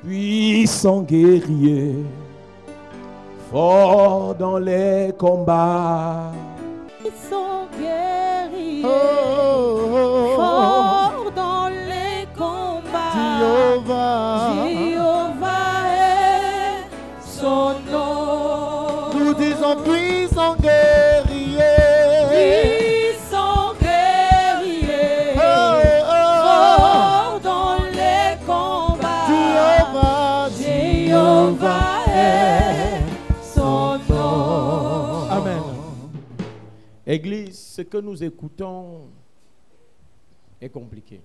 A: Puissant guerrier, fort dans les combats.
H: Ils sont guéris,
F: Oh,
H: forts dans les combats.
F: Jéhovah,
H: Jéhovah est son nom.
F: nous disons puissant guerrier.
H: Puissant guerrier,
F: Oh,
H: fort dans les combats.
F: Jéhovah,
H: Jéhovah est son nom.
F: Amen.
A: Église, ce que nous écoutons est compliqué.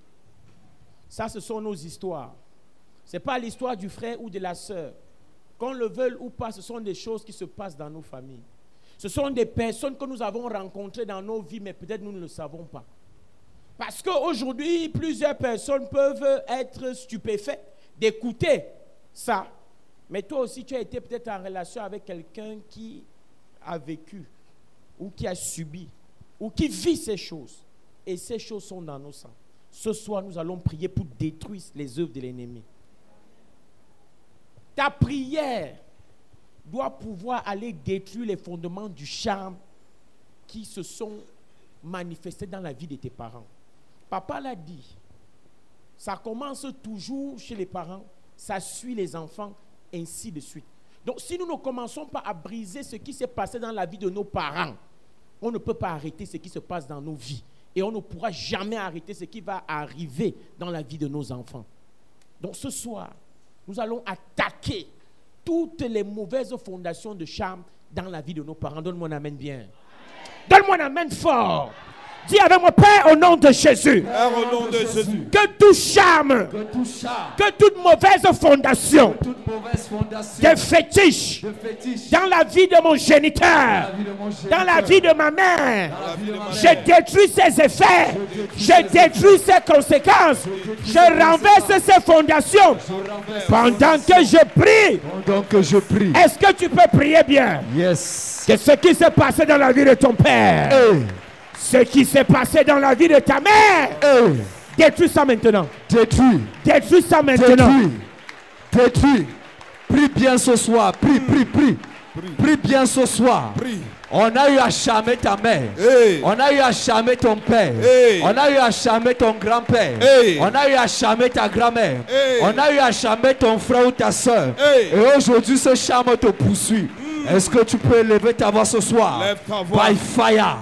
A: Ça, ce sont nos histoires. Ce n'est pas l'histoire du frère ou de la sœur. Qu'on le veuille ou pas, ce sont des choses qui se passent dans nos familles. Ce sont des personnes que nous avons rencontrées dans nos vies, mais peut-être nous ne le savons pas. Parce qu'aujourd'hui, plusieurs personnes peuvent être stupéfaites d'écouter ça. Mais toi aussi, tu as été peut-être en relation avec quelqu'un qui a vécu ou qui a subi ou qui vit ces choses. Et ces choses sont dans nos sangs. Ce soir, nous allons prier pour détruire les œuvres de l'ennemi. Ta prière doit pouvoir aller détruire les fondements du charme qui se sont manifestés dans la vie de tes parents. Papa l'a dit, ça commence toujours chez les parents, ça suit les enfants, ainsi de suite. Donc si nous ne commençons pas à briser ce qui s'est passé dans la vie de nos parents, on ne peut pas arrêter ce qui se passe dans nos vies. Et on ne pourra jamais arrêter ce qui va arriver dans la vie de nos enfants. Donc ce soir, nous allons attaquer toutes les mauvaises fondations de charme dans la vie de nos parents. Donne-moi un amen bien. Donne-moi un amen fort. Dis avec moi, Père, au nom de Jésus.
I: Père, au nom de Jésus.
A: Que tout charme, que toute mauvaise fondation, des fétiches, dans la vie de mon géniteur, dans la vie de ma mère, je détruis ses effets, je détruis ses conséquences, je renverse ses fondations. Pendant que je prie, est-ce que tu peux prier bien?
I: Yes.
A: Que ce qui s'est passé dans la vie de ton père, ce qui s'est passé dans la vie de ta mère, détruis ça maintenant. Détruis ça maintenant.
I: Détruis. Prie bien ce soir. Prie bien ce soir. On a eu à charmer ta mère. On a eu à charmer ton père. On a eu à charmer ton grand-père. On a eu à charmer ta grand-mère. On a eu à charmer ton frère ou ta soeur. Et aujourd'hui, ce charme te poursuit. Est-ce que tu peux élever ta voix ce soir?
J: Lève ta voix.
I: By fire.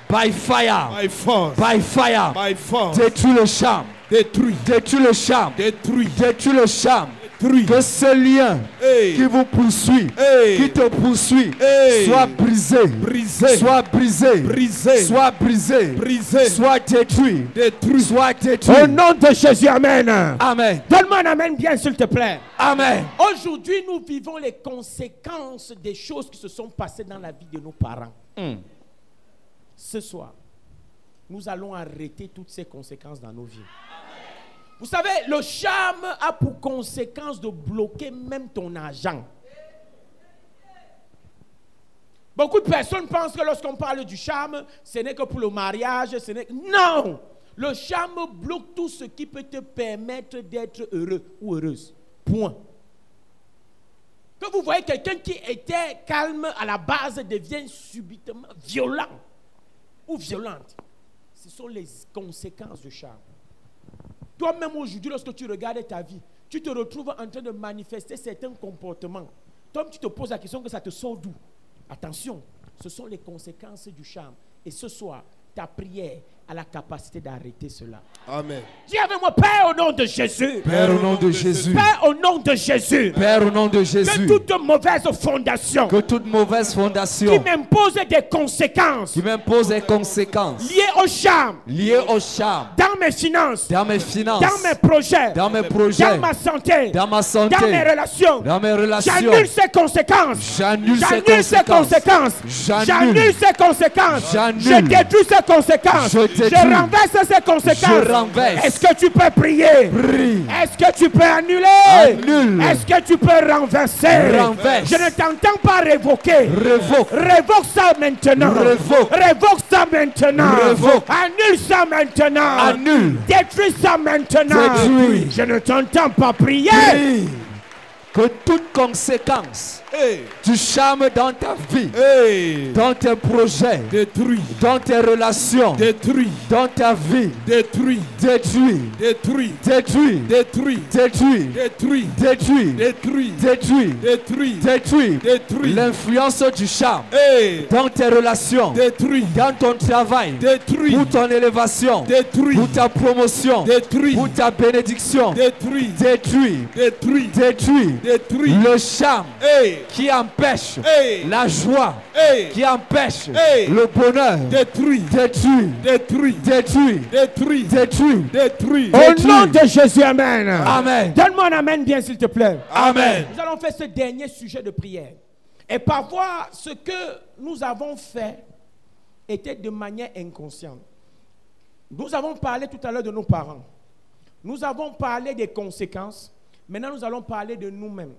I: By fire.
J: By force.
I: By fire.
J: By force.
I: Détruis le charme.
J: Détruis.
I: Détruis le charme.
J: Détruis.
I: Détruis le charme.
J: Détruis.
I: Que ce lien qui vous poursuit, qui te poursuit, soit brisé.
J: Brisé.
I: Soit brisé.
J: Brisé.
I: Soit brisé.
J: Brisé.
I: Soit détruit.
J: Détruit.
I: Soit détruit.
A: Au nom de Jésus, amen.
I: Amen.
A: Donne-moi un amen bien, s'il te plaît.
I: Amen.
A: Aujourd'hui, nous vivons les conséquences des choses qui se sont passées dans la vie de nos parents. Ce soir, nous allons arrêter toutes ces conséquences dans nos vies. Vous savez, le charme a pour conséquence de bloquer même ton argent. Beaucoup de personnes pensent que lorsqu'on parle du charme, ce n'est que pour le mariage. Non! Le charme bloque tout ce qui peut te permettre d'être heureux ou heureuse. Point. Que vous voyez quelqu'un qui était calme à la base devient subitement violent ou violente. Ce sont les conséquences du charme. Toi-même aujourd'hui, lorsque tu regardes ta vie, tu te retrouves en train de manifester certains comportements. Toi, tu te poses la question que ça te sort d'où? Attention, ce sont les conséquences du charme. Et ce soir, ta prière a la capacité d'arrêter cela.
J: Amen.
A: Dis avec moi, Père, au nom de Jésus.
I: Père, au nom de Jésus.
A: Père, au nom de Jésus.
I: Père, au nom de Jésus.
A: Que toute mauvaise fondation.
I: Que toute mauvaise fondation.
A: Qui m'impose des conséquences.
I: Qui m'impose des conséquences.
A: Liées au charme.
I: Liées au charme.
A: Dans mes finances.
I: Dans mes finances.
A: Dans mes projets.
I: Dans mes projets.
A: Dans ma santé.
I: Dans ma santé.
A: Dans mes relations.
I: Dans mes relations.
A: J'annule ces conséquences.
I: J'annule ces
A: conséquences. J'annule ces conséquences. Je détruis ces conséquences. Je renverse ces conséquences. Est-ce que tu peux prier?
I: Prie.
A: Est-ce que tu peux annuler?
I: Annule.
A: Est-ce que tu peux renverser?
I: Renverse.
A: Je ne t'entends pas révoquer.
I: Revoque.
A: Révoque ça maintenant.
I: Revoque.
A: Révoque ça maintenant.
I: Revoque.
A: Annule ça maintenant.
I: Annule.
A: Détruis ça maintenant.
I: Détruis.
A: Je ne t'entends pas prier.
I: Prie. Que toute conséquence du charme dans ta vie, dans tes projets,
J: détruit,
I: dans tes relations,
J: détruit,
I: dans ta vie,
J: détruit,
I: détruit,
J: détruit,
I: détruit,
J: détruit,
I: détruit,
J: détruit,
I: détruit,
J: détruit,
I: détruit,
J: détruit,
I: détruit,
J: détruit,
I: l'influence du charme dans tes relations,
J: détruit,
I: dans ton travail,
J: détruit,
I: pour ton élévation,
J: détruit,
I: pour ta promotion,
J: détruit,
I: pour ta bénédiction,
J: détruit,
I: détruit,
J: détruit,
I: détruit,
J: détruit,
I: le charme qui empêche la joie, qui empêche le bonheur,
J: détruit,
I: détruit,
J: détruit,
I: détruit,
J: détruit,
I: détruit,
J: détruit.
A: Au nom de Jésus, amen.
I: Amen.
A: Donne-moi un amen bien, s'il te plaît.
J: Amen.
A: Nous allons faire ce dernier sujet de prière. Et parfois, ce que nous avons fait était de manière inconsciente. Nous avons parlé tout à l'heure de nos parents. Nous avons parlé des conséquences. Maintenant, nous allons parler de nous-mêmes.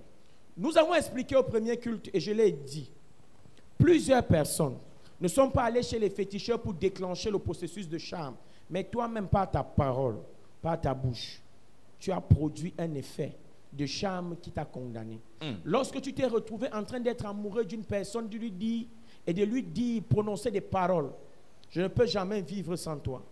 A: Nous avons expliqué au premier culte, et je l'ai dit, plusieurs personnes ne sont pas allées chez les féticheurs pour déclencher le processus de charme. Mais toi-même, par ta parole, par ta bouche, tu as produit un effet de charme qui t'a condamné. Lorsque tu t'es retrouvé en train d'être amoureux d'une personne, de lui dire, et de lui dire, prononcer des paroles, je ne peux jamais vivre sans toi.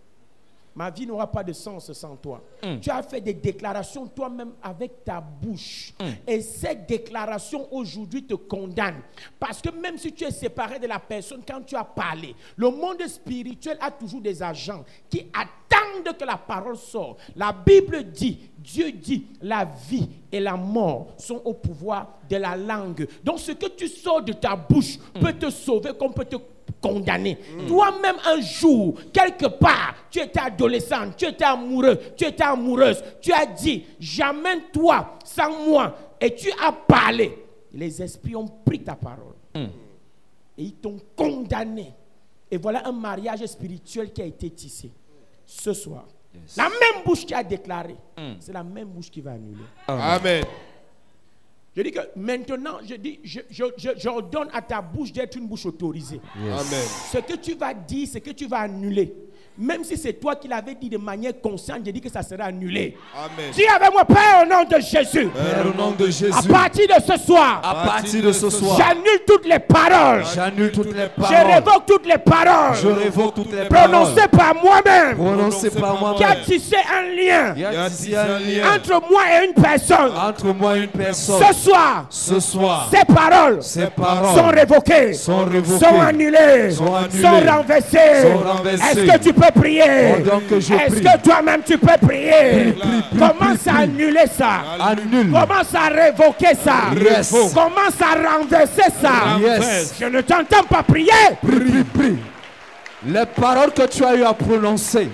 A: Ma vie n'aura pas de sens sans toi. Tu as fait des déclarations toi-même avec ta bouche. Et cette déclaration aujourd'hui te condamne. Parce que même si tu es séparé de la personne, quand tu as parlé, le monde spirituel a toujours des agents qui attendent que la parole sorte. La Bible dit, Dieu dit, la vie et la mort sont au pouvoir de la langue. Donc ce que tu sors de ta bouche peut te sauver comme peut te condamné. Toi-même un jour, quelque part, tu étais adolescente, tu étais amoureux, tu étais amoureuse, tu as dit, j'amène toi sans moi, et tu as parlé. Les esprits ont pris ta parole et ils t'ont condamné. Et voilà un mariage spirituel qui a été tissé. Ce soir, la même bouche qui a déclaré, c'est la même bouche qui va annuler.
J: Amen.
A: Je dis que maintenant, j'ordonne à ta bouche d'être une bouche autorisée.
J: Amen.
A: Ce que tu vas dire, ce que tu vas annuler, même si c'est toi qui l'avais dit de manière consciente, je dis que ça sera annulé.
J: Amen.
A: Dis avec moi, Père, au nom de Jésus.
J: Père, au nom de Jésus.
A: À partir de ce soir, j'annule toutes les paroles.
I: J'annule toutes les paroles.
A: Je révoque toutes les paroles.
I: Je révoque toutes les paroles.
A: Prononcées par moi-même.
I: Prononcées par moi-même.
A: Qui a tissé un lien.
I: Qui a tissé un lien.
A: Entre moi et une personne.
I: Entre moi et une personne.
A: Ce soir. Ces paroles. Sont révoquées. Sont annulées. Sont renversées. Est-ce que tu peux prier? Est-ce que toi-même tu peux prier? Commence à annuler ça. Commence à révoquer ça. Commence à renverser ça. Je ne t'entends pas prier.
I: Prie. Les paroles que tu as eu à prononcer,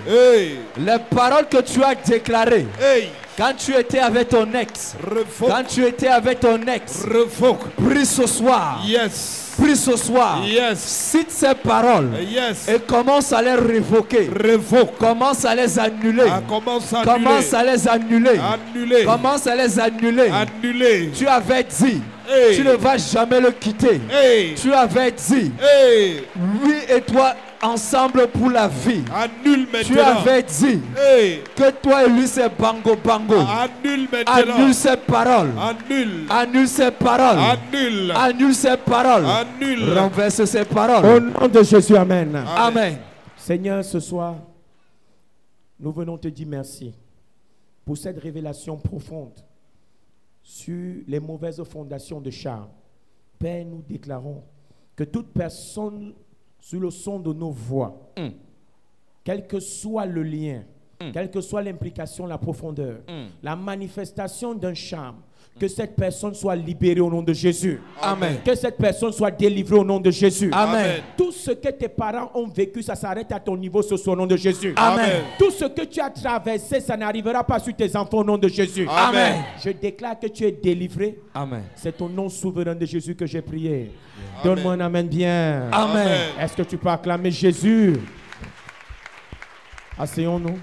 I: les paroles que tu as déclarées, quand tu étais avec ton ex, prie ce soir. Prie ce soir. Cite ces paroles et commence à les révoquer. Commence à les annuler. Commence à les annuler. Commence à les annuler. Tu avais dit, tu ne vas jamais le quitter. Tu avais dit, lui et toi ensemble pour la vie.
J: Annule maintenant.
I: Tu avais dit que toi et lui c'est bango bango.
J: Annule maintenant.
I: Annule ces paroles. Annule ces paroles. Annule ces paroles. Renverse ces paroles.
A: Au nom de Jésus, amen.
I: Amen.
A: Seigneur, ce soir, nous venons te dire merci pour cette révélation profonde sur les mauvaises fondations de charme. Père, nous déclarons que toute personne sur le son de nos voix, quel que soit le lien, quelle que soit l'implication, la profondeur, la manifestation d'un charme, que cette personne soit libérée au nom de Jésus.
I: Amen.
A: Que cette personne soit délivrée au nom de Jésus.
I: Amen.
A: Tout ce que tes parents ont vécu, ça s'arrête à ton niveau ce soir au nom de Jésus.
I: Amen.
A: Tout ce que tu as traversé, ça n'arrivera pas sur tes enfants au nom de Jésus.
I: Amen.
A: Je déclare que tu es délivré.
I: Amen.
A: C'est au nom souverain de Jésus que j'ai prié. Donne-moi un amen bien.
I: Amen.
A: Est-ce que tu peux acclamer Jésus? Asseyons-nous.